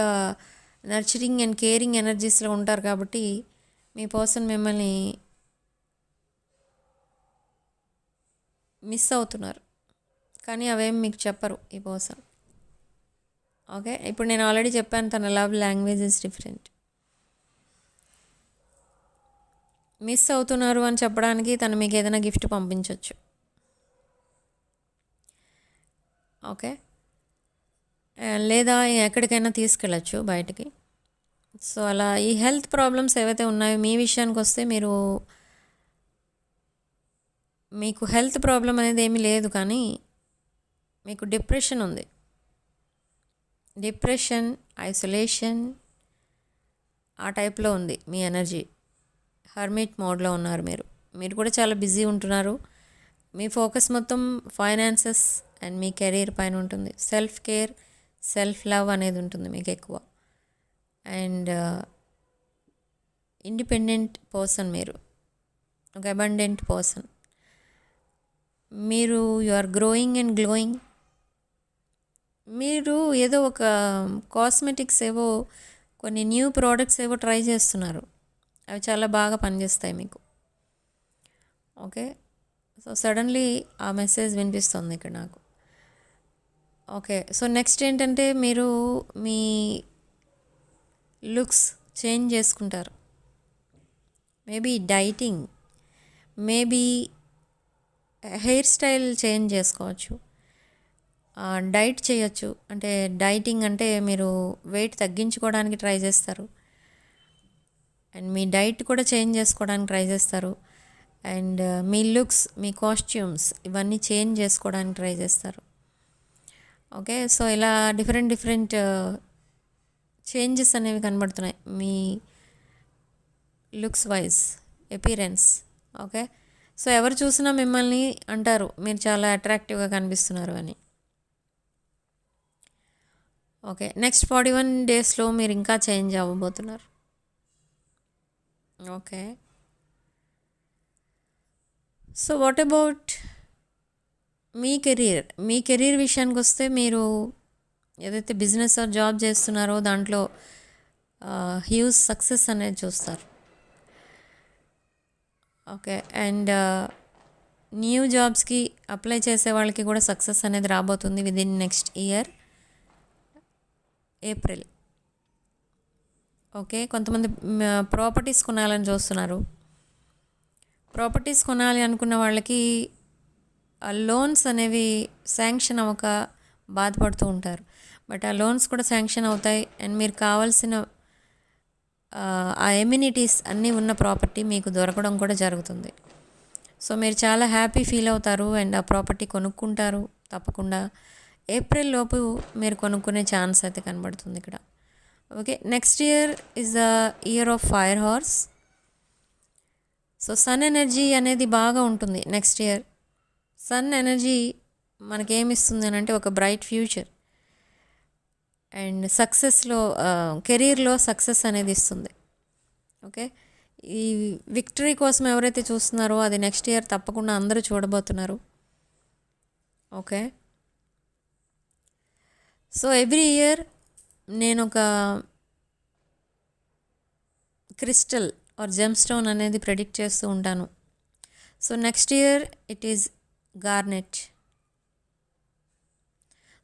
నర్చరింగ్ అండ్ కేరింగ్ ఎనర్జీస్లో ఉంటారు కాబట్టి మీ పర్సన్ మిమ్మల్ని మిస్ అవుతున్నారు, కానీ అవేం మీకు చెప్పరు ఈ పర్సన్. ఓకే, ఇప్పుడు నేను ఆల్రెడీ చెప్పాను తన love language is different. Miss అవుతున్నారు అని చెప్పడానికి తను మీకు ఏదైనా గిఫ్ట్ పంపించవచ్చు. ఓకే, లేదా ఎక్కడికైనా తీసుకెళ్ళచ్చు బయటికి. సో అలా ఈ హెల్త్ ప్రాబ్లమ్స్ ఏవైతే ఉన్నాయో మీ విషయానికి వస్తే మీకు హెల్త్ ప్రాబ్లం అనేది ఏమీ లేదు, కానీ మీకు డిప్రెషన్ ఉంది. డిప్రెషన్, ఐసోలేషన్ ఆ టైప్లో ఉంది మీ ఎనర్జీ. హర్మిట్ మోడ్లో ఉన్నారు మీరు కూడా చాలా బిజీ ఉంటున్నారు. మీ ఫోకస్ మొత్తం ఫైనాన్సెస్ అండ్ మీ కెరీర్ పైన ఉంటుంది. సెల్ఫ్ కేర్, సెల్ఫ్ లవ్ అనేది ఉంటుంది మీకు ఎక్కువ. అండ్ ఇండిపెండెంట్ పర్సన్ మీరు, ఒక అబండెంట్ పర్సన్ మీరు. You are growing and glowing. మీరు ఏదో ఒక కాస్మెటిక్స్ ఏవో కొన్ని న్యూ ప్రోడక్ట్స్ ఏవో ట్రై చేస్తున్నారు, అవి చాలా బాగా పనిచేస్తాయి మీకు. ఓకే, సో సడన్లీ ఆ మెసేజ్ వినిపిస్తుంది ఇక్కడ నాకు. ఓకే, సో నెక్స్ట్ ఏంటంటే మీరు మీ లుక్స్ చేంజ్ చేసుకుంటారు. Maybe dieting, maybe hair style change చేసుకోవచ్చు, డైట్ చేయొచ్చు. అంటే డైటింగ్ అంటే మీరు వెయిట్ తగ్గించుకోవడానికి ట్రై చేస్తారు, అండ్ మీ డైట్ కూడా చేంజ్ చేసుకోవడానికి ట్రై చేస్తారు, అండ్ మీ లుక్స్, మీ కాస్ట్యూమ్స్ ఇవన్నీ చేంజ్ చేసుకోవడానికి ట్రై చేస్తారు. ఓకే, సో ఇలా డిఫరెంట్ చేంజెస్ అనేవి కనబడుతున్నాయి మీ looks wise, appearance. Okay, so ఎవరు చూసినా మిమ్మల్ని అంటారు మీరు చాలా అట్రాక్టివ్గా కనిపిస్తున్నారు అని. ఓకే, నెక్స్ట్ 41 డేస్లో మీరు ఇంకా చేంజ్ అవ్వబోతున్నారు. ఓకే, సో వాట్ అబౌట్ మీ కెరీర్ విషయానికి వస్తే మీరు ఏదైతే బిజినెస్ ఆర్ జాబ్ చేస్తున్నారో దాంట్లో హ్యూజ్ సక్సెస్ అనేది చూస్తారు. ఓకే, అండ్ న్యూ జాబ్స్కి అప్లై చేసే వాళ్ళకి కూడా సక్సెస్ అనేది రాబోతుంది within next year April. Okay, కొంతమంది ప్రాపర్టీస్ కొనాలని చూస్తున్నారు. ప్రాపర్టీస్ కొనాలి అనుకున్న వాళ్ళకి ఆ లోన్స్ అనేవి శాంక్షన్ అవ్వక బాధపడుతూ ఉంటారు, బట్ ఆ లోన్స్ కూడా శాంక్షన్ అవుతాయి. అండ్ మీరు కావాల్సిన ఆ ఎమ్యూనిటీస్ అన్నీ ఉన్న ప్రాపర్టీ మీకు దొరకడం కూడా జరుగుతుంది. సో మీరు చాలా హ్యాపీ ఫీల్ అవుతారు అండ్ ఆ ప్రాపర్టీ కొనుక్కుంటారు తప్పకుండా. ఏప్రిల్ లోపు మీరు కొనుక్కునే ఛాన్స్ అయితే కనబడుతుంది ఇక్కడ. Okay, next year is the year of fire horse. So sun energy అనేది బాగా ఉంటుంది నెక్స్ట్ ఇయర్. సన్ ఎనర్జీ మనకేమిస్తుంది అని అంటే ఒక బ్రైట్ ఫ్యూచర్ అండ్ సక్సెస్లో, కెరీర్లో సక్సెస్ అనేది ఇస్తుంది. ఓకే, ఈ విక్టరీ కోసం ఎవరైతే చూస్తున్నారో అది నెక్స్ట్ ఇయర్ తప్పకుండా అందరూ చూడబోతున్నారు. ఓకే, సో ఎవ్రీ ఇయర్ నేను ఒక క్రిస్టల్ ఆర్ జెమ్ స్టోన్ అనేది ప్రెడిక్ట్ చేస్తూ ఉంటాను. So next year it is garnet.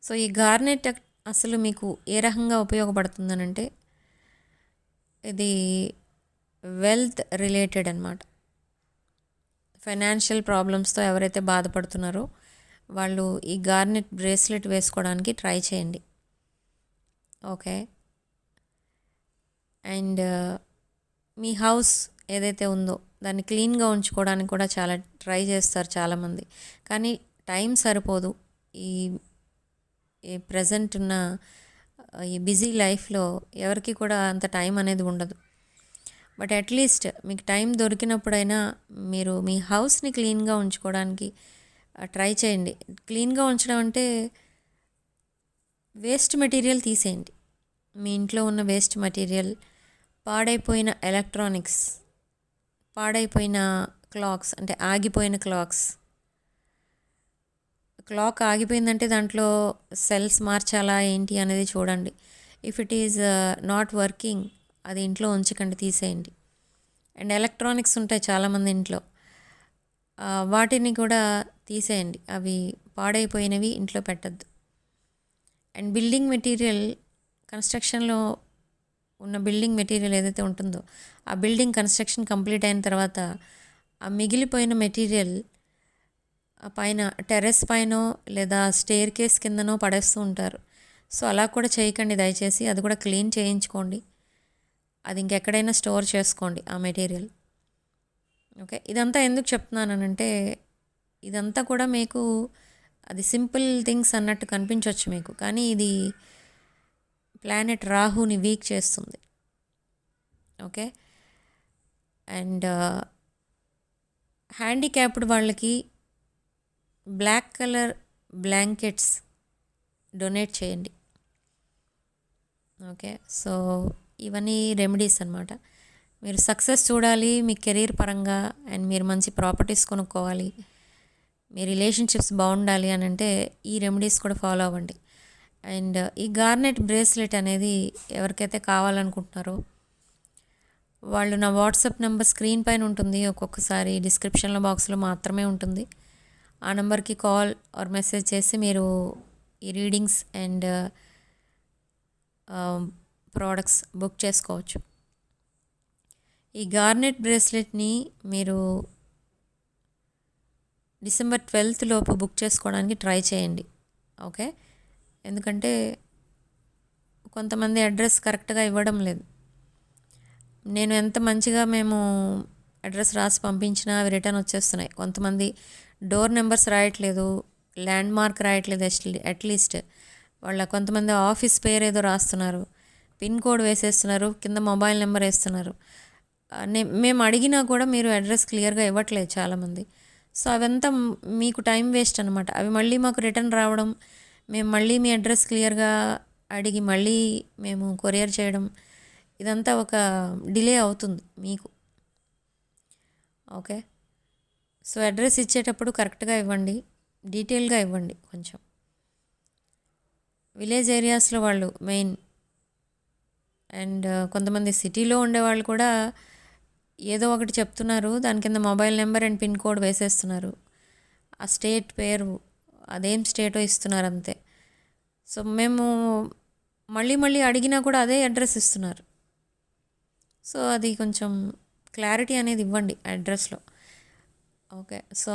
So ఈ గార్నెట్ అసలు మీకు ఏ రకంగా ఉపయోగపడుతుందనంటే ఇది వెల్త్ రిలేటెడ్ అనమాట. ఫైనాన్షియల్ ప్రాబ్లమ్స్తో ఎవరైతే బాధపడుతున్నారో వాళ్ళు ఈ గార్నెట్ బ్రేస్లెట్ వేసుకోవడానికి ట్రై చేయండి. ఓకే, అండ్ మీ హౌస్ ఏదైతే ఉందో దాన్ని క్లీన్గా ఉంచుకోవడానికి కూడా చాలా ట్రై చేస్తారు చాలామంది, కానీ టైం సరిపోదు. ఈ ప్రజెంట్ ఉన్న ఈ బిజీ లైఫ్లో ఎవరికి కూడా అంత టైం అనేది ఉండదు. బట్ అట్లీస్ట్ మీకు టైం దొరికినప్పుడైనా మీరు మీ హౌస్ని క్లీన్గా ఉంచుకోవడానికి ట్రై చేయండి. క్లీన్గా ఉంచడం అంటే వేస్ట్ మెటీరియల్ తీసేయండి. మీ ఇంట్లో ఉన్న వేస్ట్ మెటీరియల్, పాడైపోయిన ఎలక్ట్రానిక్స్, పాడైపోయిన క్లాక్స్, అంటే ఆగిపోయిన క్లాక్ ఆగిపోయిందంటే దాంట్లో సెల్స్ మార్చాలా ఏంటి అనేది చూడండి. If it is not working, అది ఇంట్లో ఉంచకండి, తీసేయండి. అండ్ ఎలక్ట్రానిక్స్ ఉంటాయి చాలామంది ఇంట్లో, వాటిని కూడా తీసేయండి. అవి పాడైపోయినవి ఇంట్లో పెట్టద్దు. అండ్ బిల్డింగ్ మెటీరియల్, కన్స్ట్రక్షన్లో ఉన్న బిల్డింగ్ మెటీరియల్ ఏదైతే ఉంటుందో, ఆ బిల్డింగ్ కన్స్ట్రక్షన్ కంప్లీట్ అయిన తర్వాత ఆ మిగిలిపోయిన మెటీరియల్ పైన టెర్రస్ పైనో లేదా స్టేర్ కేస్ కిందనో పడేస్తూ ఉంటారు. సో అలా కూడా చేయకండి దయచేసి. అది కూడా క్లీన్ చేయించుకోండి. అది ఇంకెక్కడైనా స్టోర్ చేసుకోండి ఆ మెటీరియల్. ఓకే, ఇదంతా ఎందుకు చెప్తున్నానంటే, ఇదంతా కూడా మీకు అది సింపుల్ థింగ్స్ అన్నట్టు కనిపించవచ్చు మీకు, కానీ ఇది ప్లానెట్ రాహుని వీక్ చేస్తుంది. ఓకే, అండ్ హ్యాండిక్యాప్డ్ వాళ్ళకి బ్లాక్ కలర్ బ్లాంకెట్స్ డొనేట్ చేయండి. ఓకే, సో ఇవన్నీ రెమెడీస్ అనమాట. మీరు సక్సెస్ చూడాలి మీ కెరీర్ పరంగా, అండ్ మీరు మంచి ప్రాపర్టీస్ కొనుక్కోవాలి, మీ రిలేషన్షిప్స్ బాగుండాలి అని అంటే ఈ రెమెడీస్ కూడా ఫాలో అవ్వండి. అండ్ ఈ గార్నెట్ బ్రేస్లెట్ అనేది ఎవరికైతే కావాలనుకుంటున్నారో వాళ్ళు నా వాట్సాప్ నెంబర్ స్క్రీన్ పైన ఉంటుంది, ఒక్కొక్కసారి డిస్క్రిప్షన్లో బాక్స్లో మాత్రమే ఉంటుంది. ఆ నెంబర్కి కాల్ ఆర్ మెసేజ్ చేసి మీరు ఈ రీడింగ్స్ అండ్ ప్రోడక్ట్స్ బుక్ చేసుకోవచ్చు. ఈ గార్నెట్ బ్రేస్లెట్ని మీరు డిసెంబర్ 12th లోపు బుక్ చేసుకోవడానికి ట్రై చేయండి. ఓకే, ఎందుకంటే కొంతమంది అడ్రస్ కరెక్ట్గా ఇవ్వడం లేదు. నేను ఎంత మంచిగా మేము అడ్రస్ రాసి పంపించినా అవి రిటర్న్ వచ్చేస్తున్నాయి. కొంతమంది డోర్ నెంబర్స్ రాయట్లేదు, ల్యాండ్ మార్క్ రాయట్లేదు, అట్లీస్ట్ వాళ్ళ కొంతమంది ఆఫీస్ పేరు ఏదో రాస్తున్నారు, పిన్ కోడ్ వేసేస్తున్నారు, కింద మొబైల్ నెంబర్ వేస్తున్నారు. మేము అడిగినా కూడా మీరు అడ్రస్ క్లియర్గా ఇవ్వట్లేదు చాలామంది. సో అవంతా మీకు టైం వేస్ట్ అనమాట. అవి మళ్ళీ మాకు రిటర్న్ రావడం, మేము మళ్ళీ మీ అడ్రస్ క్లియర్గా అడిగి మళ్ళీ మేము కొరియర్ చేయడం, ఇదంతా ఒక డిలే అవుతుంది మీకు. ఓకే, సో అడ్రస్ ఇచ్చేటప్పుడు కరెక్ట్గా ఇవ్వండి, డీటెయిల్గా ఇవ్వండి. కొంచెం విలేజ్ ఏరియాస్లో వాళ్ళు మెయిన్, అండ్ కొంతమంది సిటీలో ఉండేవాళ్ళు కూడా ఏదో ఒకటి చెప్తున్నారు, దాని కింద mobile number and pin code వేసేస్తున్నారు, ఆ స్టేట్ పేరు అదేం స్టేటో ఇస్తున్నారు అంతే. సో మేము మళ్ళీ మళ్ళీ అడిగినా కూడా అదే అడ్రస్ ఇస్తున్నారు. సో అది కొంచెం క్లారిటీ అనేది ఇవ్వండి అడ్రస్లో. ఓకే, సో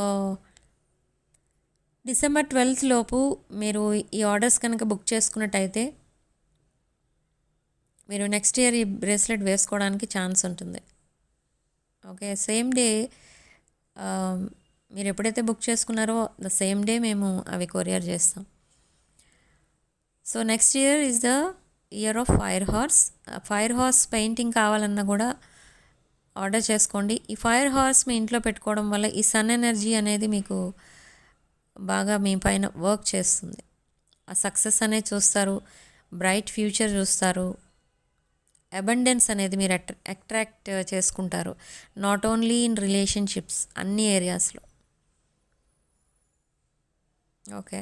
డిసెంబర్ 12th లోపు మీరు ఈ ఆర్డర్స్ కనుక బుక్ చేసుకున్నట్టయితే మీరు నెక్స్ట్ ఇయర్ ఈ బ్రేస్లెట్ వేసుకోవడానికి ఛాన్స్ ఉంటుంది. ఓకే, సేమ్ డే మీరు ఎప్పుడైతే బుక్ చేసుకున్నారో ద సేమ్ డే మేము అవి కొరియర్ చేస్తాం. So next year is the year of fire horse painting కావాలన్నా కూడా ఆర్డర్ చేసుకోండి. ఈ ఫైర్ హార్స్ మీ ఇంట్లో పెట్టుకోవడం వల్ల ఈ సన్ ఎనర్జీ అనేది మీకు బాగా మీ పైన వర్క్ చేస్తుంది. ఆ సక్సెస్ అనేది చూస్తారు, బ్రైట్ ఫ్యూచర్ చూస్తారు, అబండెన్స్ అనేది మీరు అట్రాక్ట్ చేసుకుంటారు. నాట్ ఓన్లీ ఇన్ రిలేషన్షిప్స్, అన్ని ఏరియాస్లో. Okay,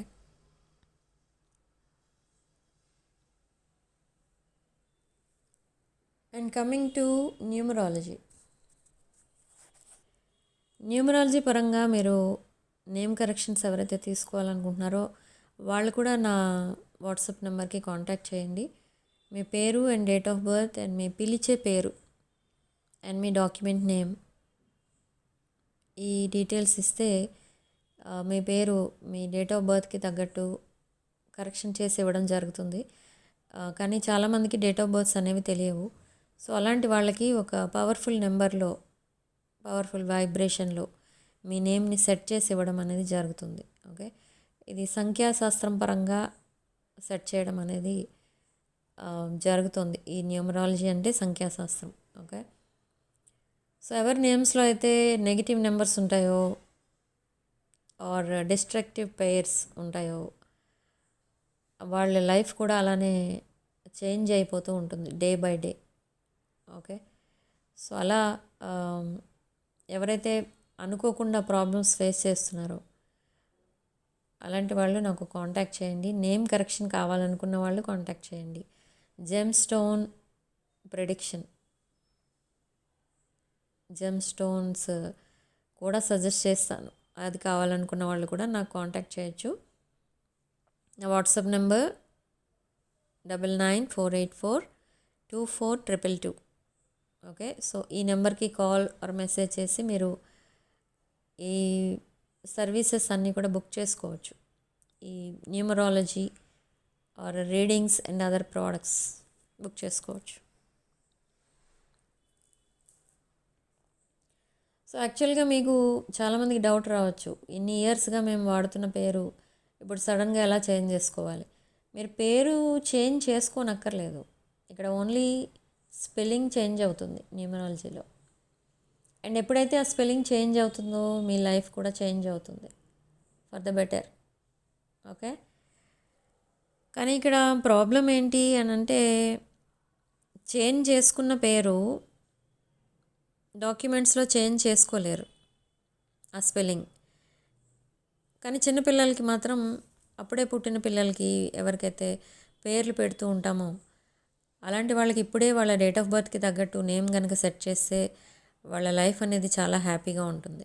and coming to numerology పరంగా మీరు నేమ్ కరెక్షన్స్ ఎవరైతే తీసుకోవాలనుకుంటున్నారో వాళ్ళు కూడా నా వాట్సాప్ నెంబర్కి కాంటాక్ట్ చేయండి. మీ పేరు and date of birth and మీ పిలిచే పేరు అండ్ మీ డాక్యుమెంట్ నేమ్, ఈ డీటెయిల్స్ ఇస్తే మీ పేరు మీ డేట్ ఆఫ్ బర్త్కి తగ్గట్టు కరెక్షన్ చేసి ఇవ్వడం జరుగుతుంది. కానీ చాలామందికి డేట్ ఆఫ్ బర్త్స్ అనేవి తెలియవు. సో అలాంటి వాళ్ళకి ఒక పవర్ఫుల్ నెంబర్లో, పవర్ఫుల్ వైబ్రేషన్లో మీ నేమ్ని సెట్ చేసి ఇవ్వడం అనేది జరుగుతుంది. ఓకే, ఇది సంఖ్యాశాస్త్రం పరంగా సెట్ చేయడం అనేది జరుగుతుంది. ఈ న్యూమరాలజీ అంటే సంఖ్యాశాస్త్రం. ఓకే, సో ఎవరి నేమ్స్లో అయితే నెగిటివ్ నెంబర్స్ ఉంటాయో ఆర్ డిస్ట్రక్టివ్ పెయిర్స్ ఉంటాయో వాళ్ళ లైఫ్ కూడా అలానే చేంజ్ అయిపోతూ ఉంటుంది day by day. Okay, so అలా ఎవరైతే అనుకోకుండా ప్రాబ్లమ్స్ ఫేస్ చేస్తున్నారో అలాంటి వాళ్ళు నాకు కాంటాక్ట్ చేయండి. నేమ్ కరెక్షన్ కావాలనుకున్న వాళ్ళు కాంటాక్ట్ చేయండి. Gem stone prediction, gem stones కూడా సజెస్ట్ చేస్తాను. అది కావాలనుకున్న వాళ్ళు కూడా నాకు కాంటాక్ట్ చేయొచ్చు. నా వాట్సాప్ నెంబర్ 9948424222. ఓకే, సో ఈ నెంబర్కి కాల్ ఆర్ మెసేజ్ చేసి మీరు ఈ సర్వీసెస్ అన్నీ కూడా బుక్ చేసుకోవచ్చు. ఈ numerology or readings and other products book చేసుకోవచ్చు. సో యాక్చువల్గా మీకు చాలామందికి డౌట్ రావచ్చు, ఇన్ని ఇయర్స్గా మేము వాడుతున్న పేరు ఇప్పుడు సడన్గా ఎలా చేంజ్ చేసుకోవాలి. మీరు పేరు చేంజ్ చేసుకోనక్కర్లేదు. ఇక్కడ ఓన్లీ స్పెల్లింగ్ చేంజ్ అవుతుంది న్యూమరాలజీలో. అండ్ ఎప్పుడైతే ఆ స్పెల్లింగ్ చేంజ్ అవుతుందో మీ లైఫ్ కూడా చేంజ్ అవుతుంది ఫర్ ద బెటర్. ఓకే, కానీ ఇక్కడ ప్రాబ్లం ఏంటి అని అంటే చేంజ్ చేసుకున్న పేరు డాక్యుమెంట్స్లో చేంజ్ చేసుకోలేరు ఆ స్పెల్లింగ్. కానీ చిన్నపిల్లలకి మాత్రం, అప్పుడే పుట్టిన పిల్లలకి ఎవరికైతే పేర్లు పెడుతూ ఉంటామో అలాంటి వాళ్ళకి ఇప్పుడే వాళ్ళ డేట్ ఆఫ్ బర్త్కి తగ్గట్టు నేమ్ కనుక సెట్ చేస్తే వాళ్ళ లైఫ్ అనేది చాలా హ్యాపీగా ఉంటుంది.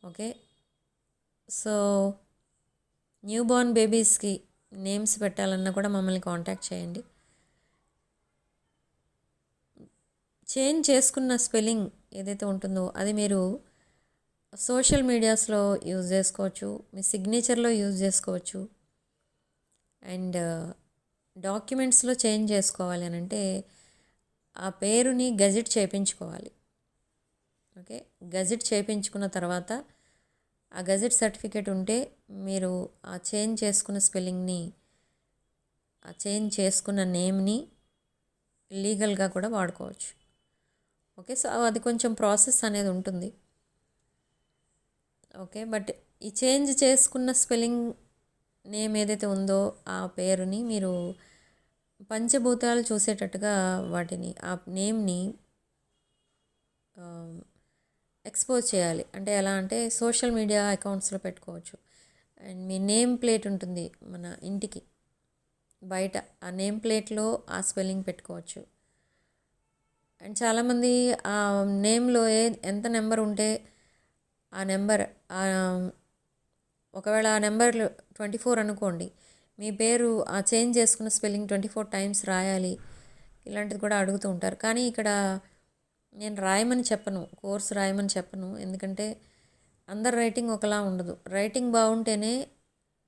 ఓకే, సో న్యూ బోర్న్ బేబీస్కి నేమ్స్ పెట్టాలన్నా కూడా మమ్మల్ని కాంటాక్ట్ చేయండి. చేంజ్ చేసుకున్న స్పెల్లింగ్ ఏదైతే ఉంటుందో అది మీరు సోషల్ మీడియాస్లో యూజ్ చేసుకోవచ్చు, మీ సిగ్నేచర్లో యూజ్ చేసుకోవచ్చు. అండ్ డాక్యుమెంట్స్లో చేంజ్ చేసుకోవాలి అని అంటే ఆ పేరుని గజెట్ చేయించుకోవాలి. ఓకే, గజెట్ చేయించుకున్న తర్వాత ఆ గజెట్ సర్టిఫికేట్ ఉంటే మీరు ఆ చేంజ్ చేసుకున్న స్పెల్లింగ్ని, ఆ చేంజ్ చేసుకున్న నేమ్ని లీగల్గా కూడా వాడుకోవచ్చు. ఓకే, సో అది కొంచెం ప్రాసెస్ అనేది ఉంటుంది. ఓకే, బట్ ఈ చేంజ్ చేసుకున్న స్పెల్లింగ్ నేమ్ ఏదైతే ఉందో ఆ పేరుని మీరు పంచభూతాలు చూసేటట్టుగా వాటిని, ఆ నేమ్ని ఎక్స్పోజ్ చేయాలి. అంటే ఎలా అంటే సోషల్ మీడియా అకౌంట్స్లో పెట్టుకోవచ్చు. అండ్ మీ నేమ్ ప్లేట్ ఉంటుంది మన ఇంటికి బయట, ఆ నేమ్ ప్లేట్లో ఆ స్పెల్లింగ్ పెట్టుకోవచ్చు. అండ్ చాలామంది ఆ నేమ్లో ఎంత నెంబర్ ఉంటే ఆ నెంబర్, ఒకవేళ ఆ నెంబర్ 24 అనుకోండి, మీ పేరు ఆ చేంజ్ చేసుకున్న స్పెల్లింగ్ 24 టైమ్స్ రాయాలి, ఇలాంటిది కూడా అడుగుతూ ఉంటారు. కానీ ఇక్కడ నేను రాయమని చెప్పను, కోర్స్ రాయమని చెప్పను. ఎందుకంటే అందరి రైటింగ్ ఒకలా ఉండదు. రైటింగ్ బాగుంటేనే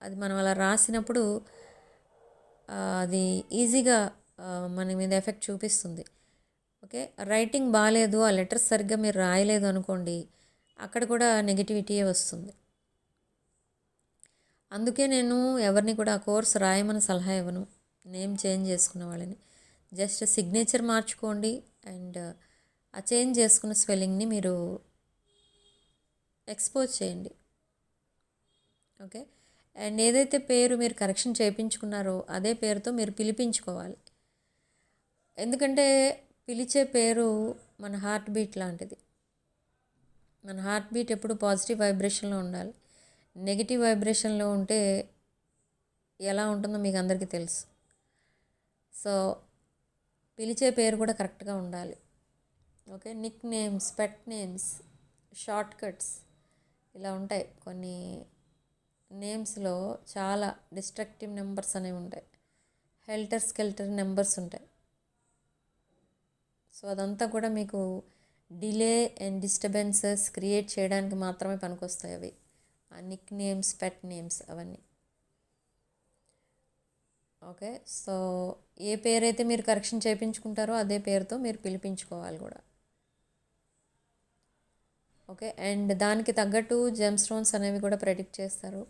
అది మనం అలా రాసినప్పుడు అది ఈజీగా మన మీద ఎఫెక్ట్ చూపిస్తుంది. ఓకే, రైటింగ్ బాగాలేదు, ఆ లెటర్స్ సరిగ్గా మీరు రాయలేదు అనుకోండి, అక్కడ కూడా నెగిటివిటీయే వస్తుంది. అందుకే నేను ఎవరిని కూడా ఆ కోర్స్ రాయమని సలహా ఇవ్వను, నేమ్ చేంజ్ చేసుకున్న వాళ్ళని. జస్ట్ సిగ్నేచర్ మార్చుకోండి అండ్ ఆ చేంజ్ చేసుకున్న స్పెల్లింగ్ని మీరు ఎక్స్పోజ్ చేయండి. ఓకే, అండ్ ఏదైతే పేరు మీరు కరెక్షన్ చేయించుకున్నారో అదే పేరుతో మీరు పిలిపించుకోవాలి. ఎందుకంటే పిలిచే పేరు మన హార్ట్ బీట్ లాంటిది. మన హార్ట్ బీట్ ఎప్పుడు పాజిటివ్ వైబ్రేషన్లో ఉండాలి. నెగిటివ్ వైబ్రేషన్లో ఉంటే ఎలా ఉంటుందో మీకు అందరికీ తెలుసు. సో పిలిచే పేరు కూడా కరెక్ట్గా ఉండాలి. ఓకే, నిక్ నేమ్స్, పెట్ నేమ్స్, షార్ట్ కట్స్ ఇలా ఉంటాయి. కొన్ని నేమ్స్లో చాలా డిస్ట్రక్టివ్ నెంబర్స్ అనేవి ఉంటాయి, హెల్టర్ స్కెల్టర్ నెంబర్స్ ఉంటాయి. సో అదంతా కూడా మీకు డిలే అండ్ డిస్టర్బెన్సెస్ క్రియేట్ చేయడానికి మాత్రమే పనికొస్తాయి అవి, ఆ నిక్ నేమ్స్, పెట్ నేమ్స్ అవన్నీ. ఓకే, సో ఏ పేరైతే మీరు కరెక్షన్ చేయించుకుంటారో అదే పేరుతో మీరు పిలిపించుకోవాలి కూడా. ఓకే, అండ్ దానికి తగ్గట్టు జెమ్ స్టోన్స్ అనేవి కూడా ప్రెడిక్ట్ చేస్తారు.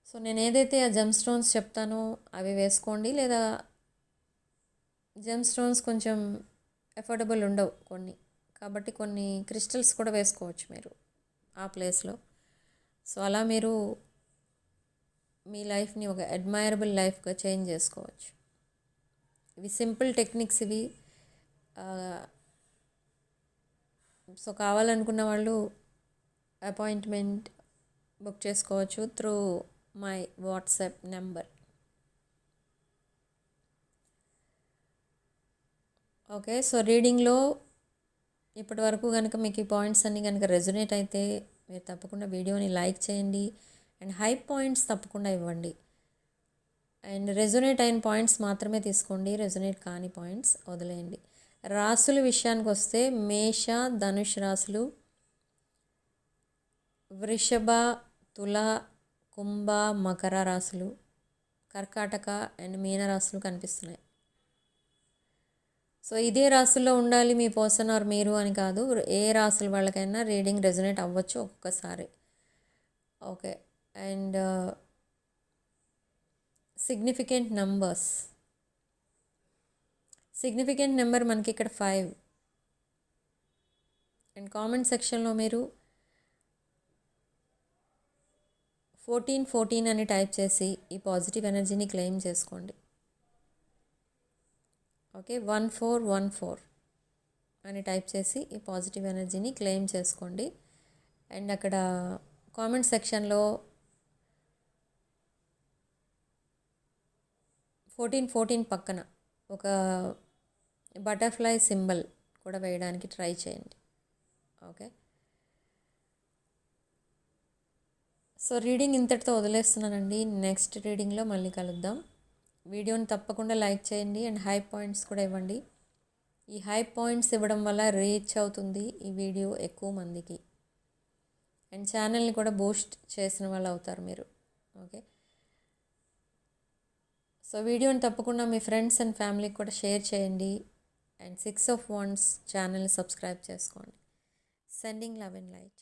సో నేను ఏదైతే ఆ జెమ్ స్టోన్స్ చెప్తానో అవి వేసుకోండి. లేదా జెమ్ స్టోన్స్ కొంచెం ఎఫోర్డబుల్ ఉండవు కొన్ని, కాబట్టి కొన్ని క్రిస్టల్స్ కూడా వేసుకోవచ్చు మీరు. ఆ ప్లేస్లో. సో అలా మీరు మీ లైఫ్ని ఒక అడ్మైరబుల్ లైఫ్గా చేంజ్ చేసుకోవచ్చు. ఇవి సింపుల్ టెక్నిక్స్ ఇవి. సో కావాలనుకున్న వాళ్ళు అపాయింట్మెంట్ బుక్ చేసుకోవచ్చు through my WhatsApp number. Okay, so రీడింగ్లో ఇప్పటి వరకు కనుక మీకు ఈ పాయింట్స్ అన్నీ కనుక రెజొనేట్ అయితే మీరు తప్పకుండా వీడియోని లైక్ చేయండి అండ్ హై పాయింట్స్ తప్పకుండా ఇవ్వండి. అండ్ రెజొనేట్ అయిన పాయింట్స్ మాత్రమే తీసుకోండి, రెజొనేట్ కాని పాయింట్స్ వదిలేయండి. రాసుల విషయానికి వస్తే మేష, ధనుష్ రాశులు, వృషభ, తుల, కుంభ, మకర రాశులు, కర్కాటక అండ్ మీన రాశులు కనిపిస్తున్నాయి. సో ఇదే రాశుల్లో ఉండాలి మీ పర్సన్ ఆర్ మీరు అని కాదు, ఏ రాశుల వాళ్ళకైనా రీడింగ్ రెజొనేట్ అవ్వచ్చు ఒక్కొక్కసారి. ఓకే, అండ్ సిగ్నిఫికెంట్ నెంబర్ మనకి ఇక్కడ 5. అండ్ కామెంట్ సెక్షన్లో మీరు 1414 అని టైప్ చేసి ఈ పాజిటివ్ ఎనర్జీని క్లెయిమ్ చేసుకోండి. ఓకే, 1414 అని టైప్ చేసి ఈ పాజిటివ్ ఎనర్జీని క్లెయిమ్ చేసుకోండి. అండ్ అక్కడ కామెంట్ సెక్షన్లో 1414 పక్కన ఒక బటర్ఫ్లై సింబల్ కూడా వేయడానికి ట్రై చేయండి. ఓకే, సో రీడింగ్ ఇంతటితో వదిలేస్తున్నానండి. నెక్స్ట్ రీడింగ్లో మళ్ళీ కలుద్దాం. వీడియోని తప్పకుండా లైక్ చేయండి అండ్ హై పాయింట్స్ కూడా ఇవ్వండి. ఈ హై పాయింట్స్ ఇవ్వడం వల్ల రీచ్ అవుతుంది ఈ వీడియో ఎక్కువ మందికి అండ్ ఛానల్ని కూడా బూస్ట్ చేసిన వాళ్ళు అవుతారు మీరు. ఓకే, సో వీడియోని తప్పకుండా మీ ఫ్రెండ్స్ అండ్ ఫ్యామిలీకి కూడా షేర్ చేయండి అండ్ 6 of Wands ఛానల్ని సబ్స్క్రైబ్ చేసుకోండి. Sending love and light.